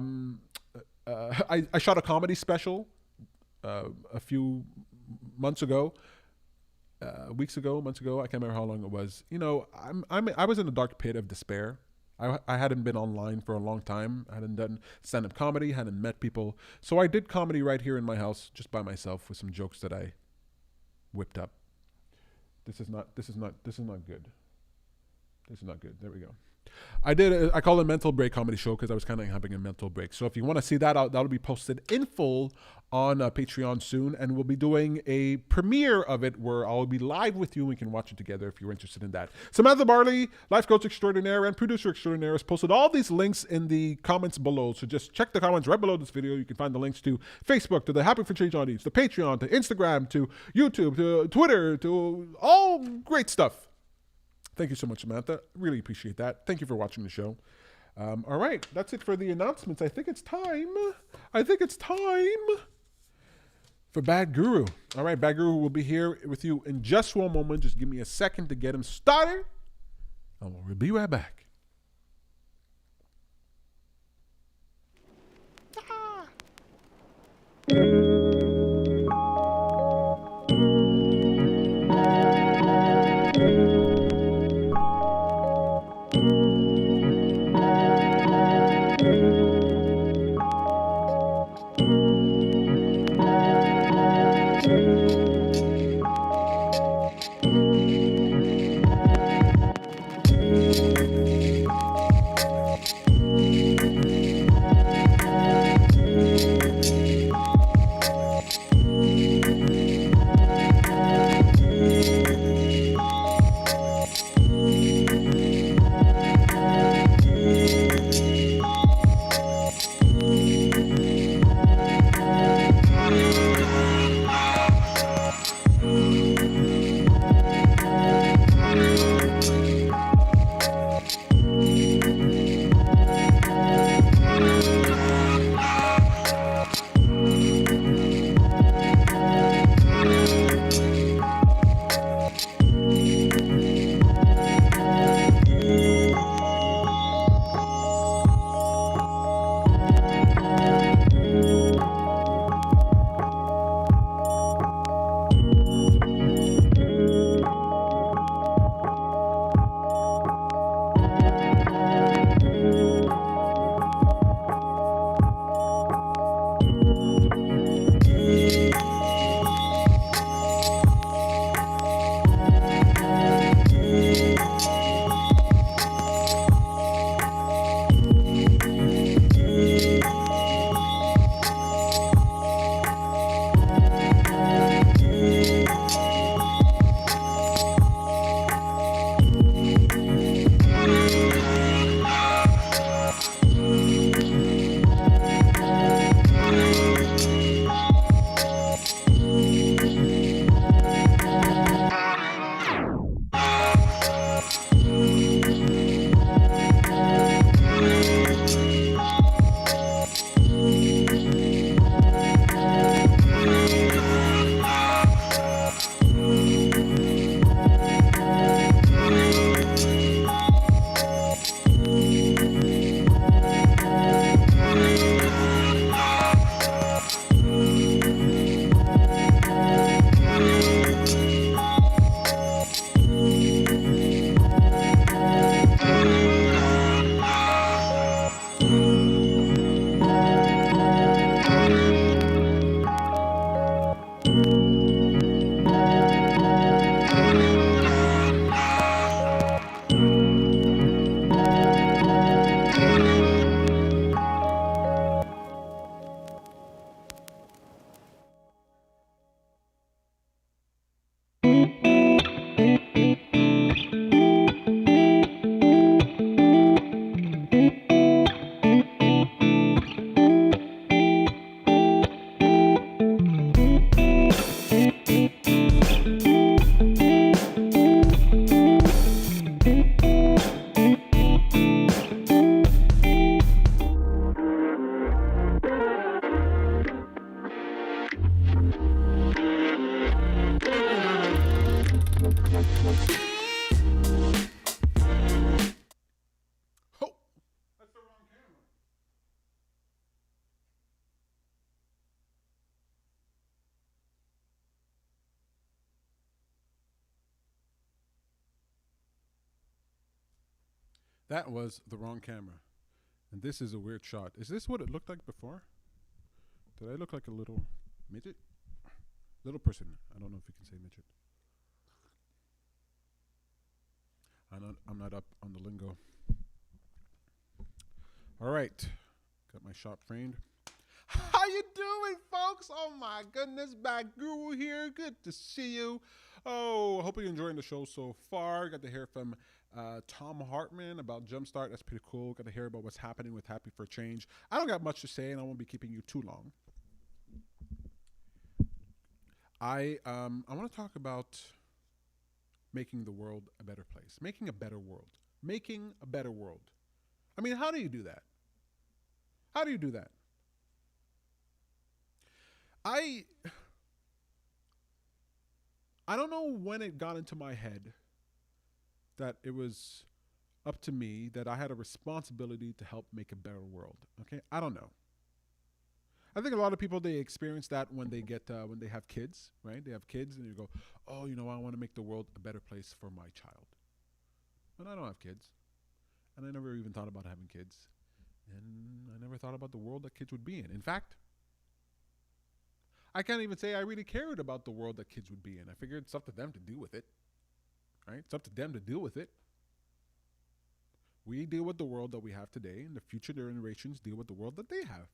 shot a comedy special a few months ago, months ago. I can't remember how long it was. You know, I was in a dark pit of despair. I hadn't been online for a long time. I hadn't done stand-up comedy, hadn't met people. So I did comedy right here in my house, just by myself, with some jokes that I whipped up. This is not good. This is not good. There we go. I call it a mental break comedy show because I was kind of having a mental break. So if you want to see that out, that'll be posted in full on Patreon soon. And we'll be doing a premiere of it where I'll be live with you and we can watch it together if you're interested in that. Samantha Barley, life coach extraordinaire and producer extraordinaire, has posted all these links in the comments below. So just check the comments right below this video. You can find the links to Facebook, to the Happy for Change audience, to Patreon, to Instagram, to YouTube, to Twitter, to all great stuff. Thank you so much, Samantha. Really appreciate that. Thank you for watching the show. All right, that's it for the announcements. I think it's time for Bad Guru. All right, Bad Guru will be here with you in just one moment. Just give me a second to get him started, and we'll be right back. Oh, that's the wrong camera. That was the wrong camera. And this is a weird shot. Is this what it looked like before? Did I look like a little midget? Little person. I don't know if you can say midget. I'm not up on the lingo. All right. Got my shot framed. How you doing, folks? Oh my goodness, Bad Guru here. Good to see you. Oh, I hope you're enjoying the show so far. Got to hear from Tom Hartman about Jumpstart. That's pretty cool. Got to hear about what's happening with Happy for Change. I don't got much to say, and I won't be keeping you too long. I want to talk about making the world a better place, making a better world, making a better world. I mean, how do you do that? How do you do that? I don't know when it got into my head that it was up to me, that I had a responsibility to help make a better world. Okay, I don't know. I think a lot of people, they experience that when they have kids, right? They have kids and you go, oh, you know, I want to make the world a better place for my child. But I don't have kids, and I never even thought about having kids, and I never thought about the world that kids would be in. In fact, I can't even say I really cared about the world that kids would be in. I figured it's up to them to deal with it, right? It's up to them to deal with it. We deal with the world that we have today, and the future generations deal with the world that they have.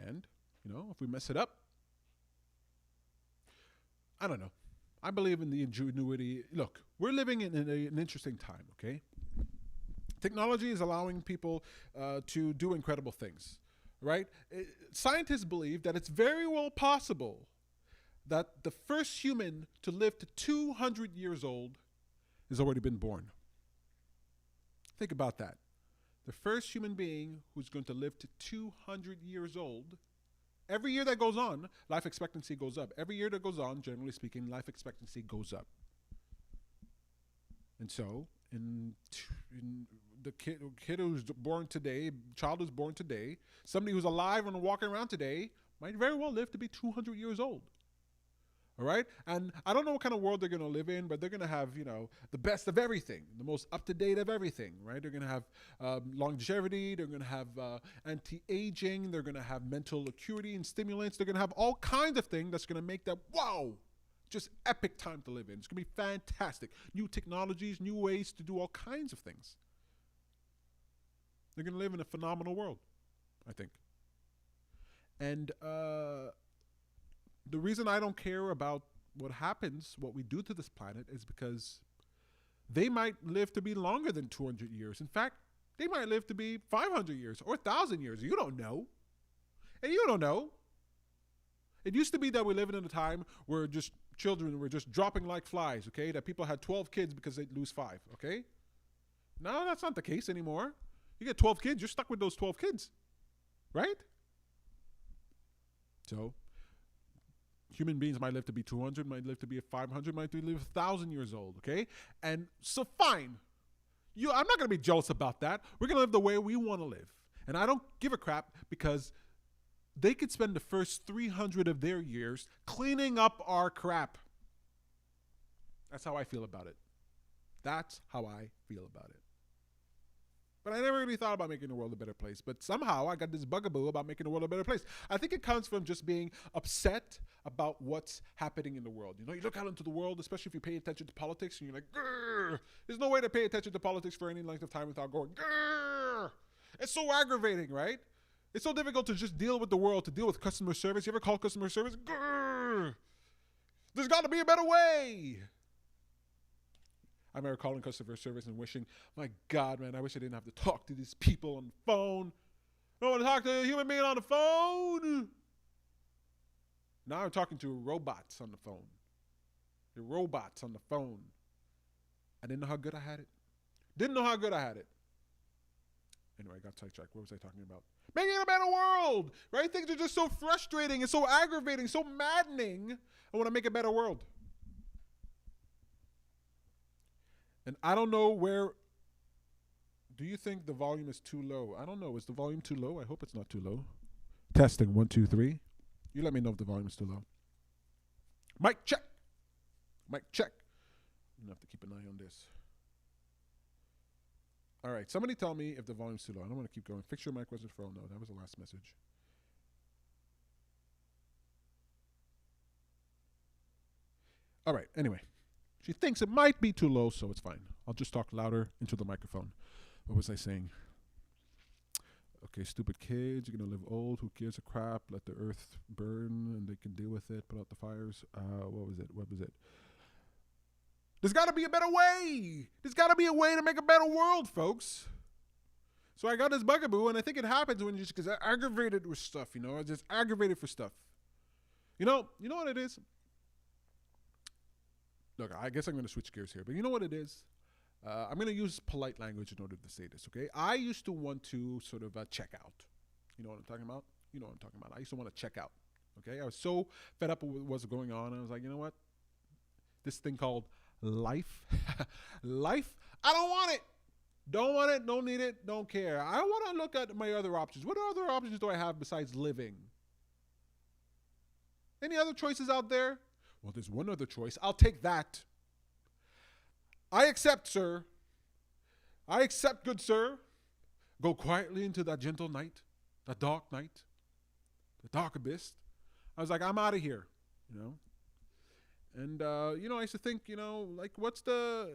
And, you know, if we mess it up, I don't know. I believe in the ingenuity. Look, we're living in an interesting time, okay? Technology is allowing people to do incredible things, right? Scientists believe that it's very well possible that the first human to live to 200 years old has already been born. Think about that. The first human being who's going to live to 200 years old, every year that goes on, life expectancy goes up. Every year that goes on, generally speaking, life expectancy goes up. And so, in the kid who's born today, child who's born today, somebody who's alive and walking around today might very well live to be 200 years old. All right? And I don't know what kind of world they're going to live in, but they're going to have, you know, the best of everything, the most up-to-date of everything, right? They're going to have longevity. They're going to have anti-aging. They're going to have mental acuity and stimulants. They're going to have all kinds of things that's going to make that, wow, just epic time to live in. It's going to be fantastic. New technologies, new ways to do all kinds of things. They're going to live in a phenomenal world, I think. And the reason I don't care about what happens, what we do to this planet, is because they might live to be longer than 200 years. In fact, they might live to be 500 years or 1,000 years. You don't know. And you don't know. It used to be that we live in a time where just children were just dropping like flies, okay? That people had 12 kids because they'd lose 5, okay? No, that's not the case anymore. You get 12 kids, you're stuck with those 12 kids, right? So human beings might live to be 200, might live to be 500, might live 1,000 years old, okay? And so fine. I'm not going to be jealous about that. We're going to live the way we want to live. And I don't give a crap because they could spend the first 300 of their years cleaning up our crap. That's how I feel about it. That's how I feel about it. But I never really thought about making the world a better place. But somehow I got this bugaboo about making the world a better place. I think it comes from just being upset about what's happening in the world. You know, you look out into the world, especially if you pay attention to politics, and you're like, grrr. There's no way to pay attention to politics for any length of time without going, grrr. It's so aggravating, right? It's so difficult to just deal with the world, to deal with customer service. You ever call customer service? Grrr. There's got to be a better way. I remember calling customer service and wishing, my God, man, I wish I didn't have to talk to these people on the phone. I don't want to talk to a human being on the phone. Now I'm talking to robots on the phone. The robots on the phone. I didn't know how good I had it. Anyway, I got sidetracked. What was I talking about? Making a better world, right? Things are just so frustrating and so aggravating, so maddening. I want to make a better world. And I don't know where. Do you think the volume is too low? I don't know. Is the volume too low? I hope it's not too low. Testing 1, 2, 3. You let me know if the volume is too low. Mic check. Mic check. I'm gonna have to keep an eye on this. All right. Somebody tell me if the volume's too low. I don't want to keep going. Fix your mic wasn't for all. No, that was the last message. All right. Anyway, she thinks it might be too low, so it's fine. I'll just talk louder into the microphone. What was I saying? Okay, stupid kids, you're going to live old. Who gives a crap? Let the earth burn and they can deal with it. Put out the fires. What was it? There's got to be a better way. There's got to be a way to make a better world, folks. So I got this bugaboo, and I think it happens when you just get aggravated with stuff, you know. Just aggravated for stuff. You know what it is? Look, I guess I'm going to switch gears here, but you know what it is? I'm going to use polite language in order to say this, okay? I used to want to sort of check out. You know what I'm talking about? You know what I'm talking about. I used to want to check out, okay? I was so fed up with what was going on. I was like, you know what? This thing called life, life, I don't want it. Don't want it, don't need it, don't care. I want to look at my other options. What other options do I have besides living? Any other choices out there? Well, there's one other choice. I'll take that. I accept, sir. I accept, good sir. Go quietly into that gentle night, that dark night, the dark abyss. I was like, I'm out of here, you know. And, I used to think, like, what's the,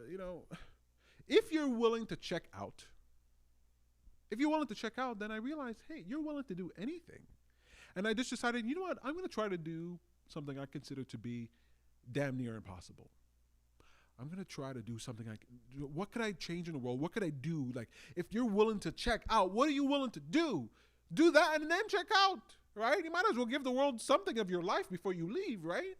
if you're willing to check out, then I realized, hey, you're willing to do anything. And I just decided, you know what, I'm going to try to do something I consider to be damn near impossible. I'm going to try to do something what could I change in the world? What could I do? Like, if you're willing to check out, what are you willing to do? Do that and then check out, right? You might as well give the world something of your life before you leave, right?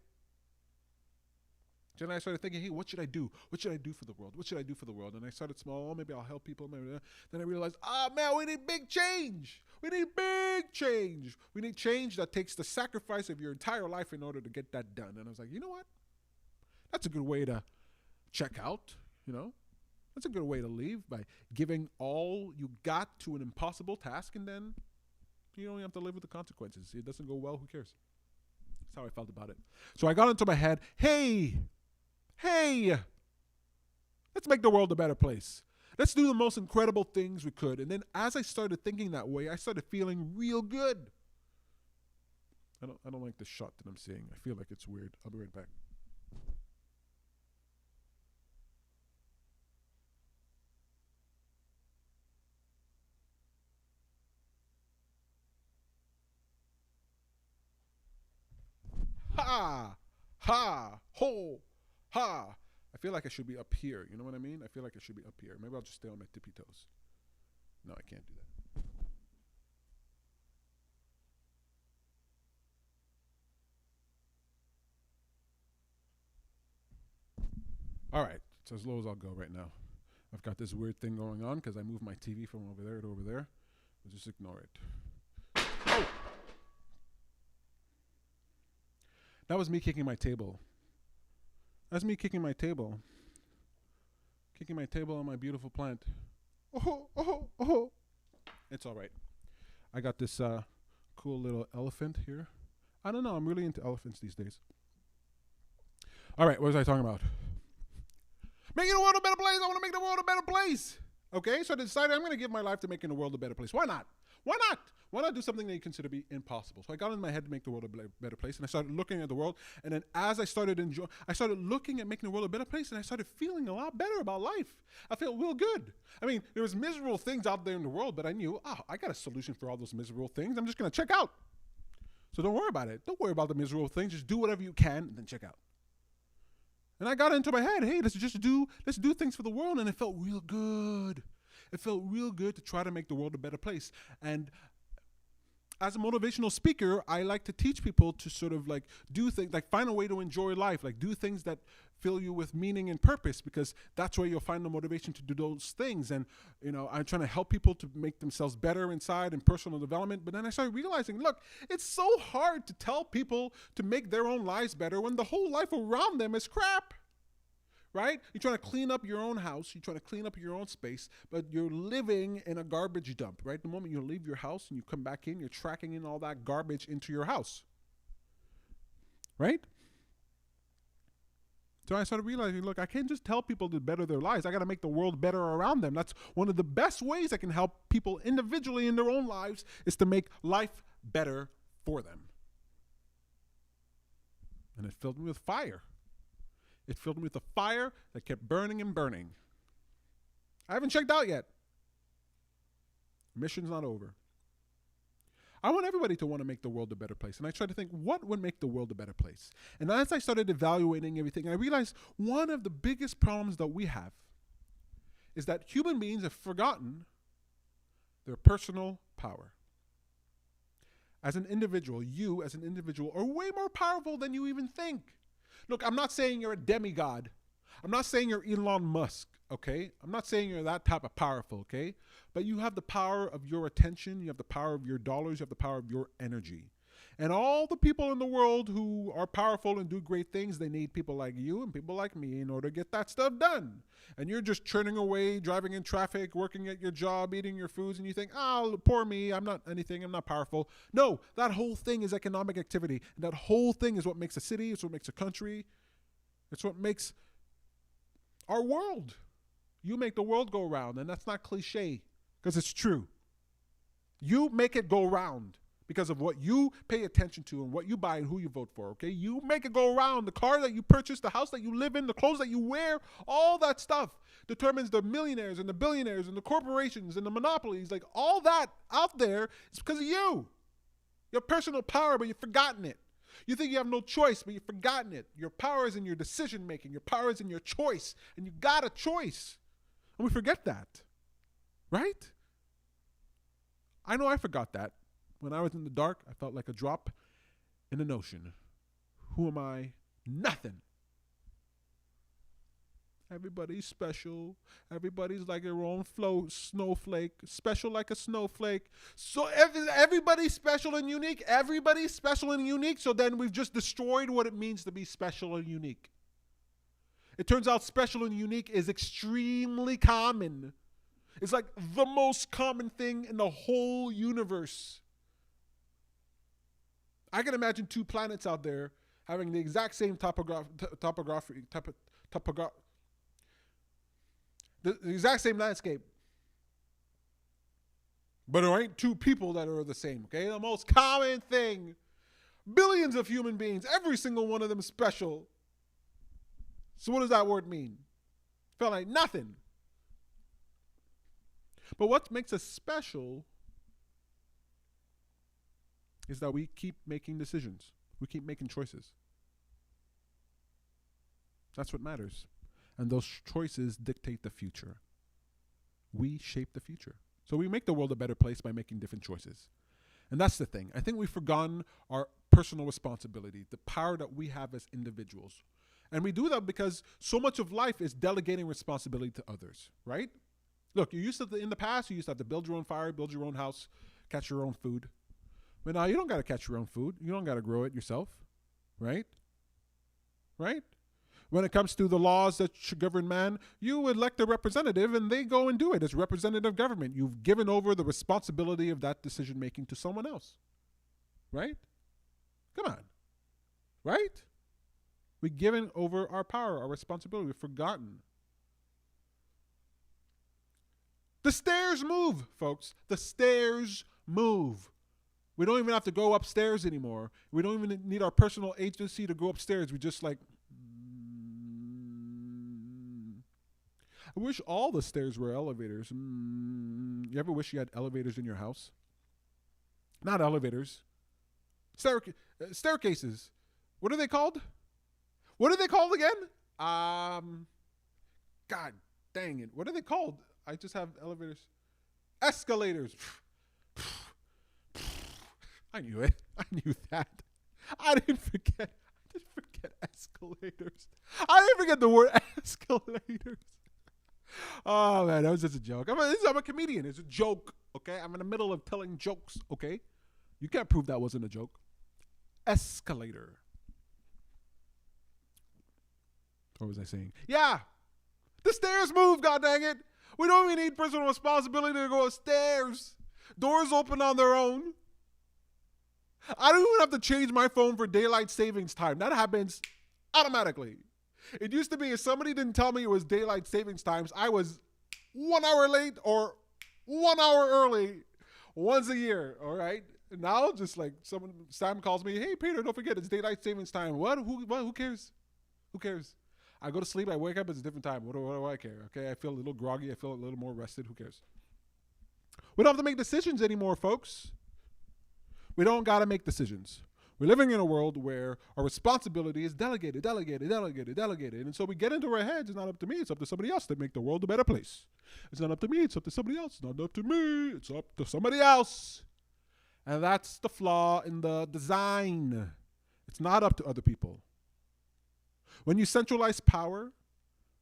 Then I started thinking, hey, what should I do? What should I do for the world? What should I do for the world? And I started small. Oh, maybe I'll help people. Then I realized, man, we need big change. We need big change. We need change that takes the sacrifice of your entire life in order to get that done. And I was like, you know what? That's a good way to check out, That's a good way to leave, by giving all you got to an impossible task, and then you don't have to live with the consequences. It doesn't go well, who cares? That's how I felt about it. So I got into my head, hey, let's make the world a better place. Let's do the most incredible things we could. And then as I started thinking that way, I started feeling real good. I don't like the shot that I'm seeing. I feel like it's weird. I'll be right back. Ha! Ha! Ho! Ha! I feel like I should be up here. You know what I mean? I feel like I should be up here. Maybe I'll just stay on my tippy toes. No, I can't do that. All right. It's as low as I'll go right now. I've got this weird thing going on because I moved my TV from over there to over there. We'll just ignore it. Oh! That was me kicking my table. That's me kicking my table. Kicking my table on my beautiful plant. Oh. It's all right. I got this cool little elephant here. I don't know. I'm really into elephants these days. All right. What was I talking about? Making the world a better place. I want to make the world a better place. Okay. So I decided I'm going to give my life to making the world a better place. Why not? Why not? Why not do something that you consider to be impossible? So I got in my head to make the world a better place, and I started looking at the world. And then as I started looking at making the world a better place, and I started feeling a lot better about life. I felt real good. I mean, there was miserable things out there in the world, but I knew, I got a solution for all those miserable things. I'm just going to check out. So don't worry about it. Don't worry about the miserable things. Just do whatever you can, and then check out. And I got into my head, hey, let's do things for the world, and it felt real good. It felt real good to try to make the world a better place. And as a motivational speaker, I like to teach people to sort of like do things, like find a way to enjoy life, like do things that fill you with meaning and purpose, because that's where you'll find the motivation to do those things. And, I'm trying to help people to make themselves better inside in personal development. But then I started realizing, look, it's so hard to tell people to make their own lives better when the whole life around them is crap. right? You're trying to clean up your own house. You're trying to clean up your own space, but you're living in a garbage dump, right? The moment you leave your house and you come back in, you're tracking in all that garbage into your house, right? So I started realizing, look, I can't just tell people to better their lives. I got to make the world better around them. That's one of the best ways I can help people individually in their own lives, is to make life better for them. And it filled me with fire. It filled me with a fire that kept burning and burning. I haven't checked out yet. Mission's not over. I want everybody to want to make the world a better place. And I tried to think, what would make the world a better place? And as I started evaluating everything, I realized one of the biggest problems that we have is that human beings have forgotten their personal power. As an individual, you as an individual are way more powerful than you even think. Look, I'm not saying you're a demigod. I'm not saying you're Elon Musk, okay? I'm not saying you're that type of powerful, okay? But you have the power of your attention, you have the power of your dollars, you have the power of your energy. And all the people in the world who are powerful and do great things, they need people like you and people like me in order to get that stuff done. And you're just churning away, driving in traffic, working at your job, eating your foods, and you think, oh, poor me, I'm not anything, I'm not powerful. No, that whole thing is economic activity. And that whole thing is what makes a city, it's what makes a country, it's what makes our world. You make the world go round, and that's not cliche, because it's true. You make it go round because of what you pay attention to and what you buy and who you vote for, okay? You make it go around. The car that you purchase, the house that you live in, the clothes that you wear, all that stuff determines the millionaires and the billionaires and the corporations and the monopolies. Like, all that out there is because of you. Your personal power, but you've forgotten it. You think you have no choice, but you've forgotten it. Your power is in your decision making. Your power is in your choice, and you got a choice. And we forget that, right? I know I forgot that. When I was in the dark, I felt like a drop in an ocean. Who am I? Nothing. Everybody's special. Everybody's like their own snowflake. Special like a snowflake. So everybody's special and unique. Everybody's special and unique. So then we've just destroyed what it means to be special and unique. It turns out special and unique is extremely common. It's like the most common thing in the whole universe. I can imagine two planets out there having the exact same topography, the exact same landscape. But there ain't two people that are the same, okay? The most common thing. Billions of human beings, every single one of them special. So what does that word mean? Felt like nothing. But what makes us special is that we keep making decisions. We keep making choices. That's what matters. And those choices dictate the future. We shape the future. So we make the world a better place by making different choices. And that's the thing. I think we've forgotten our personal responsibility, the power that we have as individuals. And we do that because so much of life is delegating responsibility to others, right? Look, in the past, you used to have to build your own fire, build your own house, catch your own food. But now you don't got to catch your own food. You don't got to grow it yourself, right? Right? When it comes to the laws that should govern man, you elect a representative and they go and do it as representative government. You've given over the responsibility of that decision making to someone else, right? Come on, right? We've given over our power, our responsibility. We've forgotten. The stairs move, folks. The stairs move. We don't even have to go upstairs anymore. We don't even need our personal agency to go upstairs. We just like, I wish all the stairs were elevators. You ever wish you had elevators in your house? Not elevators. Staircases. What are they called? What are they called again? God dang it. What are they called? I just have elevators. Escalators. I knew it. I knew that. I didn't forget escalators. I didn't forget the word escalators. Oh, man, that was just a joke. I'm a comedian. It's a joke, okay? I'm in the middle of telling jokes, okay? You can't prove that wasn't a joke. Escalator. What was I saying? Yeah, the stairs move, god dang it. We don't even need personal responsibility to go upstairs. Doors open on their own. I don't even have to change my phone for daylight savings time. That happens automatically. It used to be if somebody didn't tell me it was daylight savings times, I was 1 hour late or 1 hour early once a year, all right? Now, just like Sam calls me, hey, Peter, don't forget, it's daylight savings time. What? Who cares? Who cares? I go to sleep, I wake up, it's a different time. What do I care? Okay, I feel a little groggy, I feel a little more rested. Who cares? We don't have to make decisions anymore, folks. We don't got to make decisions. We're living in a world where our responsibility is delegated. And so we get into our heads, it's not up to me, it's up to somebody else to make the world a better place. It's not up to me, it's up to somebody else. It's not up to me, it's up to somebody else. And that's the flaw in the design. It's not up to other people. When you centralize power,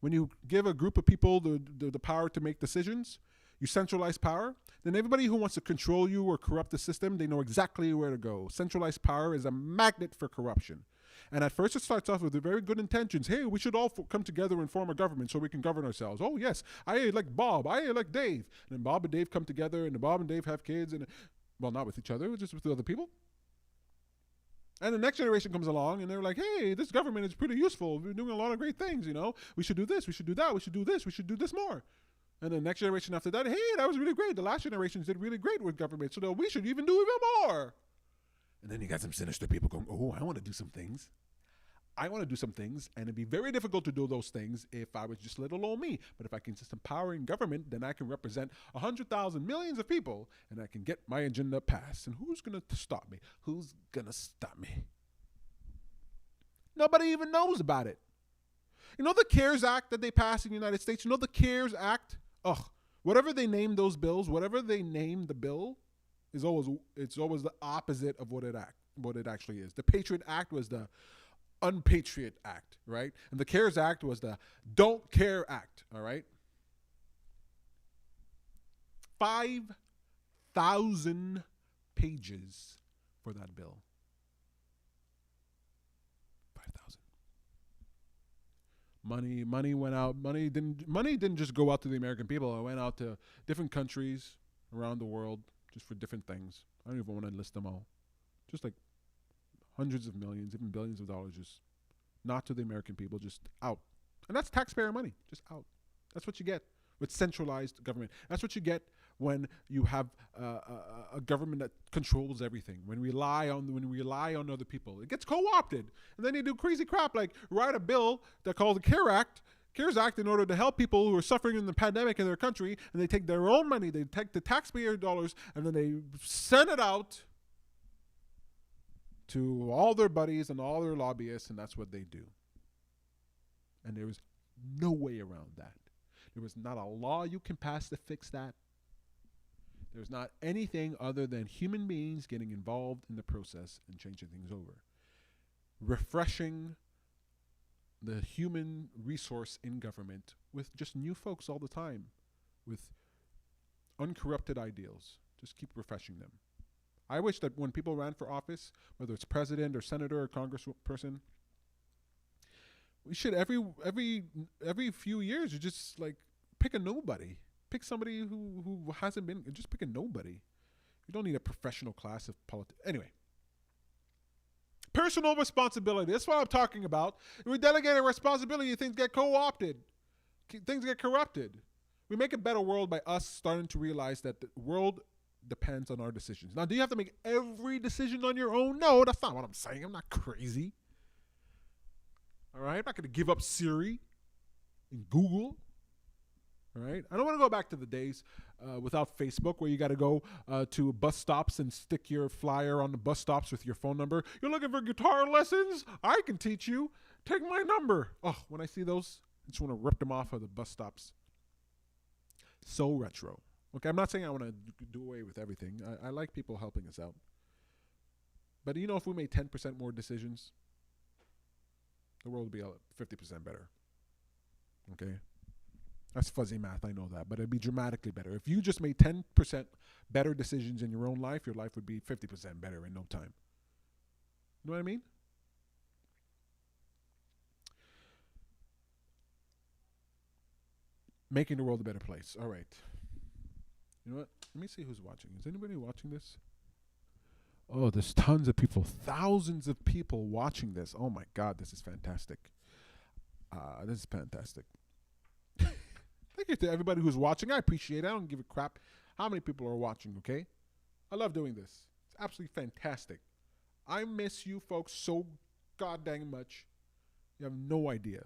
when you give a group of people the power to make decisions, you centralize power, then everybody who wants to control you or corrupt the system, they know exactly where to go. Centralized power is a magnet for corruption. And at first it starts off with very good intentions. Hey, we should all come together and form a government so we can govern ourselves. Oh, yes, I elect Bob, I elect Dave. And then Bob and Dave come together and Bob and Dave have kids. And well, not with each other, just with the other people. And the next generation comes along and they're like, hey, this government is pretty useful. We're doing a lot of great things, you know. We should do this, we should do that, we should do this, we should do this more. And the next generation after that, hey, that was really great. The last generations did really great with government, so we should even do even more. And then you got some sinister people going, oh, I want to do some things. I want to do some things, and it'd be very difficult to do those things if I was just little old me. But if I can just empower in government, then I can represent 100,000 millions of people, and I can get my agenda passed. And who's going to stop me? Who's going to stop me? Nobody even knows about it. You know the CARES Act that they passed in the United States? You know the CARES Act? Ugh, whatever they name those bills, whatever they name the bill, it's always the opposite of what it actually is. The Patriot Act was the Unpatriot Act, right? And the CARES Act was the Don't Care Act, all right? 5,000 pages for that bill. 5,000. Money went out. Money didn't just go out to the American people. It went out to different countries around the world just for different things. I don't even want to list them all. Just like hundreds of millions, even billions of dollars, just not to the American people, just out. And that's taxpayer money, just out. That's what you get with centralized government. That's what you get when you have a government that controls everything. When we rely on other people, it gets co-opted, and then you do crazy crap like write a bill that called the CARES Act in order to help people who are suffering in the pandemic in their country, and they take their own money, they take the taxpayer dollars, and then they send it out to all their buddies and all their lobbyists, and that's what they do. And there is no way around that. There is not a law you can pass to fix that. There's not anything other than human beings getting involved in the process and changing things over. Refreshing the human resource in government with just new folks all the time, with uncorrupted ideals. Just keep refreshing them. I wish that when people ran for office, whether it's president or senator or congressperson, we should every few years you just like pick a nobody. Pick somebody who hasn't been, just pick a nobody. You don't need a professional class of politics. Anyway. Personal responsibility. That's what I'm talking about. If we delegate a responsibility, things get co-opted. Things get corrupted. We make a better world by us starting to realize that the world depends on our decisions. Now, do you have to make every decision on your own? No, that's not what I'm saying. I'm not crazy. All right? I'm not going to give up Siri and Google. All right? I don't want to go back to the days without Facebook where you got to go to bus stops and stick your flyer on the bus stops with your phone number. You're looking for guitar lessons? I can teach you. Take my number. Oh, when I see those, I just want to rip them off of the bus stops. So retro. Okay, I'm not saying I want to do away with everything. I like people helping us out. But you know, if we made 10% more decisions, the world would be 50% better. Okay? That's fuzzy math, I know that. But it'd be dramatically better. If you just made 10% better decisions in your own life, your life would be 50% better in no time. You know what I mean? Making the world a better place. All right. You know what? Let me see who's watching. Is anybody watching this? Oh, there's tons of people, thousands of people watching this. Oh my God, this is fantastic. This is fantastic. Thank you to everybody who's watching. I appreciate it. I don't give a crap how many people are watching, okay? I love doing this. It's absolutely fantastic. I miss you folks so goddamn much. You have no idea.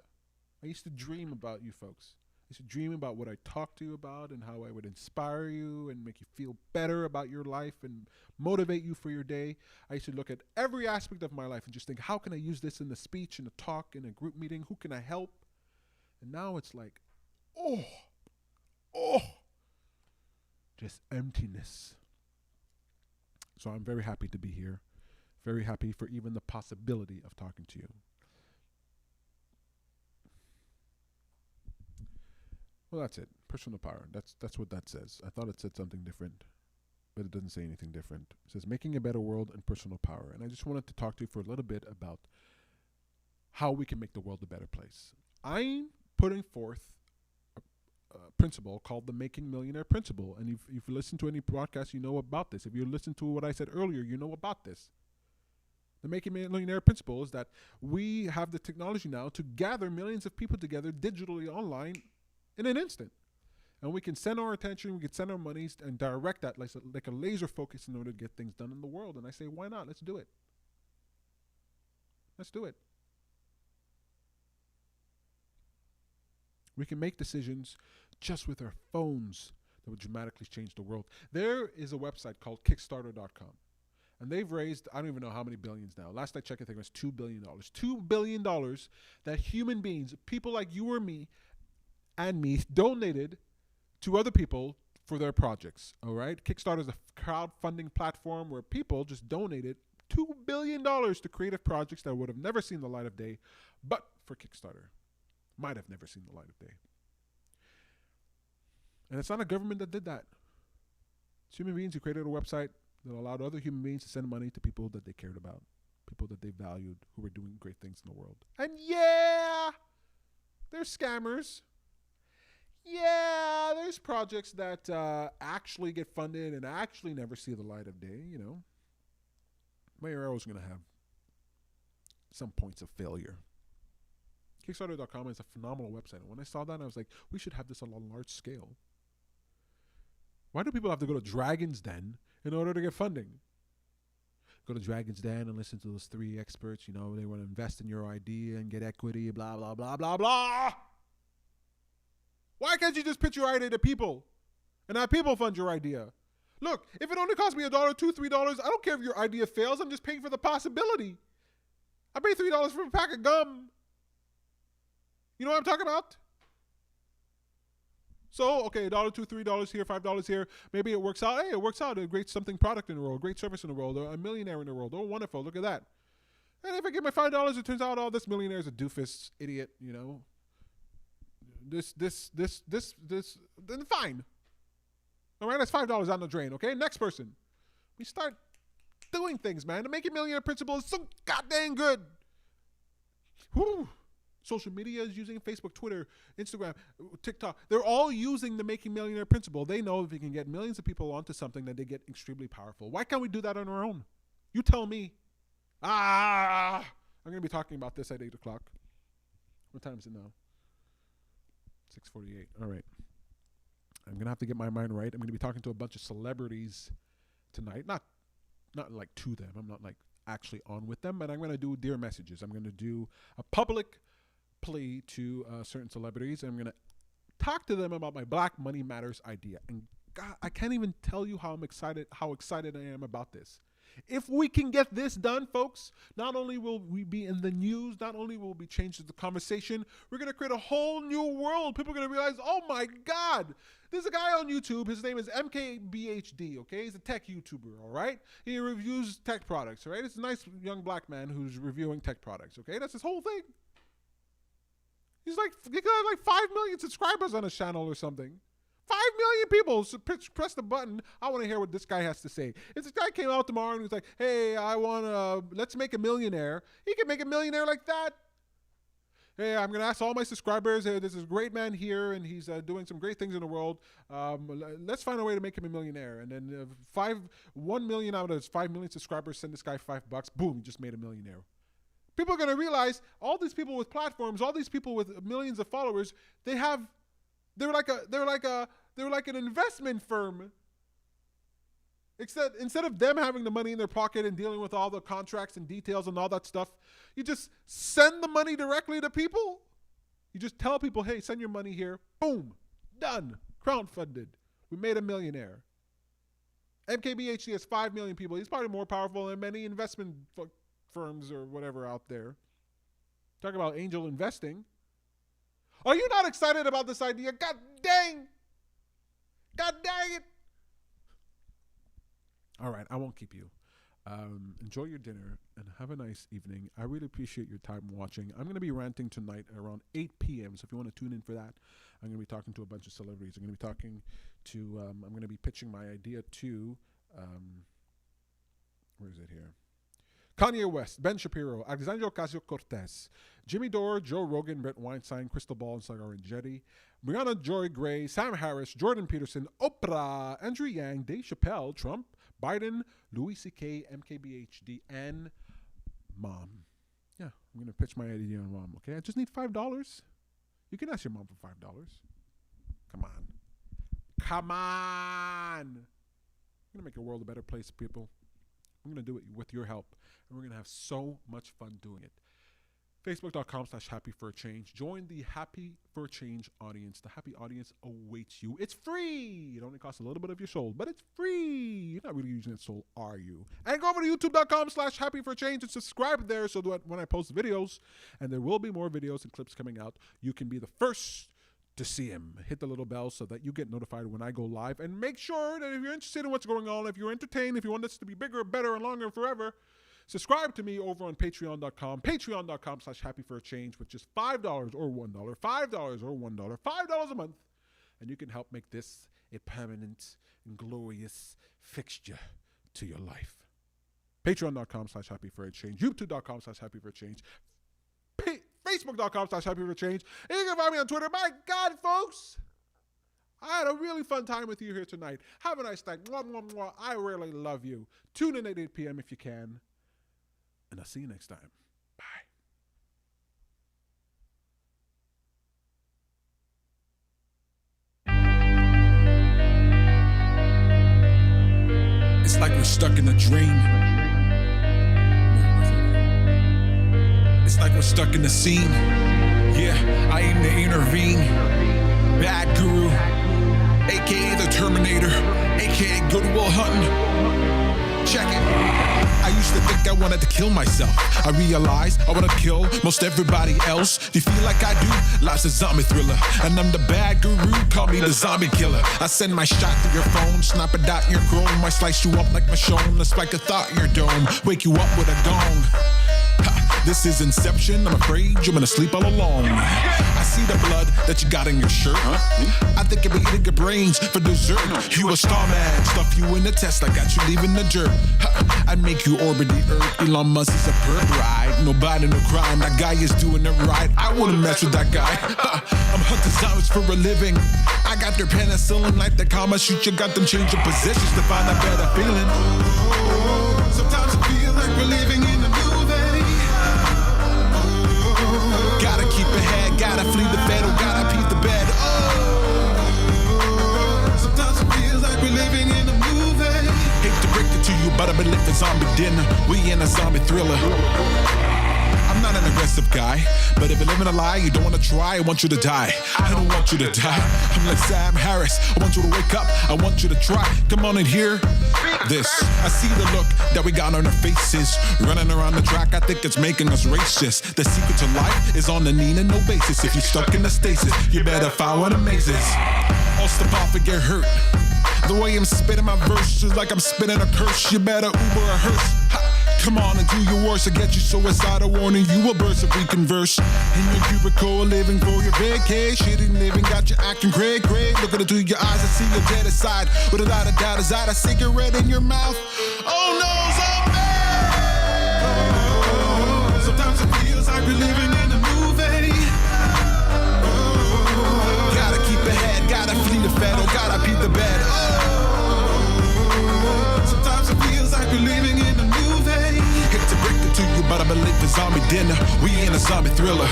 I used to dream about you folks. I used to dream about what I talk to you about and how I would inspire you and make you feel better about your life and motivate you for your day. I used to look at every aspect of my life and just think, how can I use this in a speech, in a talk, in a group meeting? Who can I help? And now it's like, just emptiness. So I'm very happy to be here. Very happy for even the possibility of talking to you. Well, that's it. Personal power. That's what that says. I thought it said something different, but it doesn't say anything different. It says making a better world and personal power. And I just wanted to talk to you for a little bit about how we can make the world a better place. I'm putting forth a principle called the Making Millionaire Principle. And if you listen to any broadcast, you know about this. If you listen to what I said earlier, you know about this. The Making Millionaire Principle is that we have the technology now to gather millions of people together digitally online in an instant. And we can send our attention, we can send our monies and direct that like a laser focus in order to get things done in the world. And I say, why not? Let's do it. Let's do it. We can make decisions just with our phones that would dramatically change the world. There is a website called Kickstarter.com. And they've raised, I don't even know how many billions now. Last I checked, I think it was $2 billion. $2 billion that human beings, people like you or me, and me, donated to other people for their projects. All right? Kickstarter is a crowdfunding platform where people just donated $2 billion to creative projects that would have never seen the light of day, but for Kickstarter. Might have never seen the light of day. And it's not a government that did that. It's human beings who created a website that allowed other human beings to send money to people that they cared about, people that they valued, who were doing great things in the world. And yeah, there's scammers. Yeah, there's projects that actually get funded and actually never see the light of day, you know. But you're always going to have some points of failure. Kickstarter.com is a phenomenal website. And when I saw that, I was like, we should have this on a large scale. Why do people have to go to Dragon's Den in order to get funding? Go to Dragon's Den and listen to those 3 experts. You know, they want to invest in your idea and get equity, blah, blah, blah, blah, blah. Why can't you just pitch your idea to people and have people fund your idea? Look, if it only costs me $1, $2, $3, I don't care if your idea fails. I'm just paying for the possibility. I pay $3 for a pack of gum. You know what I'm talking about? So, okay, $1, $2, $3 here, $5 here. Maybe it works out. Hey, it works out. A great something product in the world, great service in the world, a millionaire in the world. Oh, wonderful. Look at that. And if I get my $5, it turns out, oh, this millionaire is a doofus, idiot, you know. This, then fine. All right, that's $5 down the drain, okay? Next person. We start doing things, man. The Making Millionaire Principle is so goddamn good. Whew. Social media is using Facebook, Twitter, Instagram, TikTok. They're all using the Making Millionaire Principle. They know if they can get millions of people onto something, then they get extremely powerful. Why can't we do that on our own? You tell me. I'm going to be talking about this at 8 o'clock. What time is it now? 6:48. All right. I'm going to have to get my mind right. I'm going to be talking to a bunch of celebrities tonight. Not like to them. I'm not like actually on with them, but I'm going to do dear messages. I'm going to do a public plea to certain celebrities, and I'm going to talk to them about my Black Money Matters idea. And God, I can't even tell you how excited I am about this. If we can get this done, folks, not only will we be in the news, not only will we change the conversation, we're going to create a whole new world. People are going to realize, oh my God, there's a guy on YouTube. His name is MKBHD, okay? He's a tech YouTuber, all right? He reviews tech products, all right? It's a nice young black man who's reviewing tech products, okay? That's his whole thing. He got like 5 million subscribers on his channel or something. 5 million people press the button. I want to hear what this guy has to say. If this guy came out tomorrow and was like, hey, let's make a millionaire. He can make a millionaire like that. Hey, I'm going to ask all my subscribers, hey, there's this great man here, and he's doing some great things in the world. Let's find a way to make him a millionaire. And then 1 million out of his 5 million subscribers send this guy $5. Boom, he just made a millionaire. People are going to realize all these people with platforms, all these people with millions of followers, they're like an investment firm. Instead of them having the money in their pocket and dealing with all the contracts and details and all that stuff, you just send the money directly to people. You just tell people, hey, send your money here. Boom. Done. Crowdfunded. We made a millionaire. MKBHD has 5 million people. He's probably more powerful than many investment firms or whatever out there. Talk about angel investing. Are you not excited about this idea? God dang it. All right, I won't keep you. Enjoy your dinner and have a nice evening. I really appreciate your time watching. I'm going to be ranting tonight around 8 p.m. So if you want to tune in for that, I'm going to be talking to a bunch of celebrities. I'm going to be talking to, I'm going to be pitching my idea to, where is it here? Kanye West, Ben Shapiro, Alexandria Ocasio-Cortez, Jimmy Dore, Joe Rogan, Brett Weinstein, Crystal Ball, and Cigar and Jetty, Brianna Joy Gray, Sam Harris, Jordan Peterson, Oprah, Andrew Yang, Dave Chappelle, Trump, Biden, Louis C.K., MKBHD, and Mom. Yeah, I'm going to pitch my idea on Mom, okay? I just need $5. You can ask your mom for $5. Come on. I'm going to make the world a better place, people. I'm going to do it with your help, and we're going to have so much fun doing it. Facebook.com/Happy for a Change. Join the Happy for a Change audience. The happy audience awaits you. It's free. It only costs a little bit of your soul, but it's free. You're not really using that soul, are you? And go over to youtube.com/Happy for a Change and subscribe there so that when I post videos, and there will be more videos and clips coming out, you can be the first to see him. Hit the little bell so that you get notified when I go live. And make sure that if you're interested in what's going on, if you're entertained, if you want this to be bigger, better, and longer and forever, subscribe to me over on patreon.com, patreon.com/Happy for a Change with just $5 or $1, $5 or $1, $5 a month. And you can help make this a permanent and glorious fixture to your life. Patreon.com/Happy for a Change, YouTube.com/Happy for a Change, Facebook.com/Happy for a Change. And you can find me on Twitter. My God, folks, I had a really fun time with you here tonight. Have a nice night. Mwah, mwah, mwah. I really love you. Tune in at 8 p.m. if you can. And I'll see you next time. Bye. It's like we're stuck in a dream. It's like we're stuck in the scene. Yeah, I aim to intervene. Bad Guru, aka the Terminator, aka Good Will Hunting. Check it. I used to think I wanted to kill myself. I realized I want to kill most everybody else. Do you feel like I do? Life's a zombie thriller, and I'm the bad guru. Call me the zombie killer. I send my shot to your phone, snap a dot in your chrome. I slice you up like Michonne, let's spike a thought in your dome. Wake you up with a gong. This is Inception, I'm afraid you're gonna sleep all alone. I see the blood that you got in your shirt. I think I'll be eating your brains for dessert. You a star man, stuff you in the test, I got you leaving the dirt. I'd make you orbit the earth, Elon Musk is a perp ride. Nobody no crime, that guy is doing it right. I wouldn't mess with that guy. I'm hunting zombies for a living. I got their penicillin like the Kama shoot. You got them changing positions to find a better feeling. Sometimes I feel like we're living in a movie. Gotta keep ahead, gotta flee the battle, gotta peep the bed. Sometimes it feels like we're living in a movie. Hate to break it to you, but I've been living zombie dinner. We in a zombie thriller. I'm not an aggressive guy, but if you're living a lie, you don't want to try, I want you to die. I don't want you to die. I'm like Sam Harris, I want you to wake up, I want you to try. Come on and hear this. I see the look that we got on our faces. Running around the track, I think it's making us racist. The secret to life is on the need and no basis. If you're stuck in the stasis, you better find what amazes. I'll step off and get hurt. The way I'm spitting my verses like I'm spitting a curse. You better Uber a hearse. Come on and do your worst. I get you suicidal warning. You will burst if we converse. In your cubicle, living for your vacation. Living got you acting great. Looking into your eyes, I see your dead side. Without a doubt, is that a cigarette in your mouth? Oh no, zombie! Sometimes it feels like we're living in a movie. wanna believe a zombie dinner. We in a zombie thriller.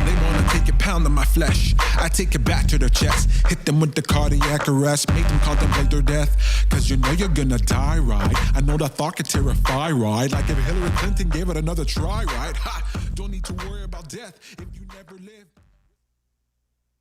They wanna take a pound of my flesh. I take it back to their chest. Hit them with the cardiac arrest. Make them contemplate their death. Cause you know you're gonna die, right? I know that thought can terrify, right? Like if Hillary Clinton gave it another try, right? Ha! Don't need to worry about death if you never live.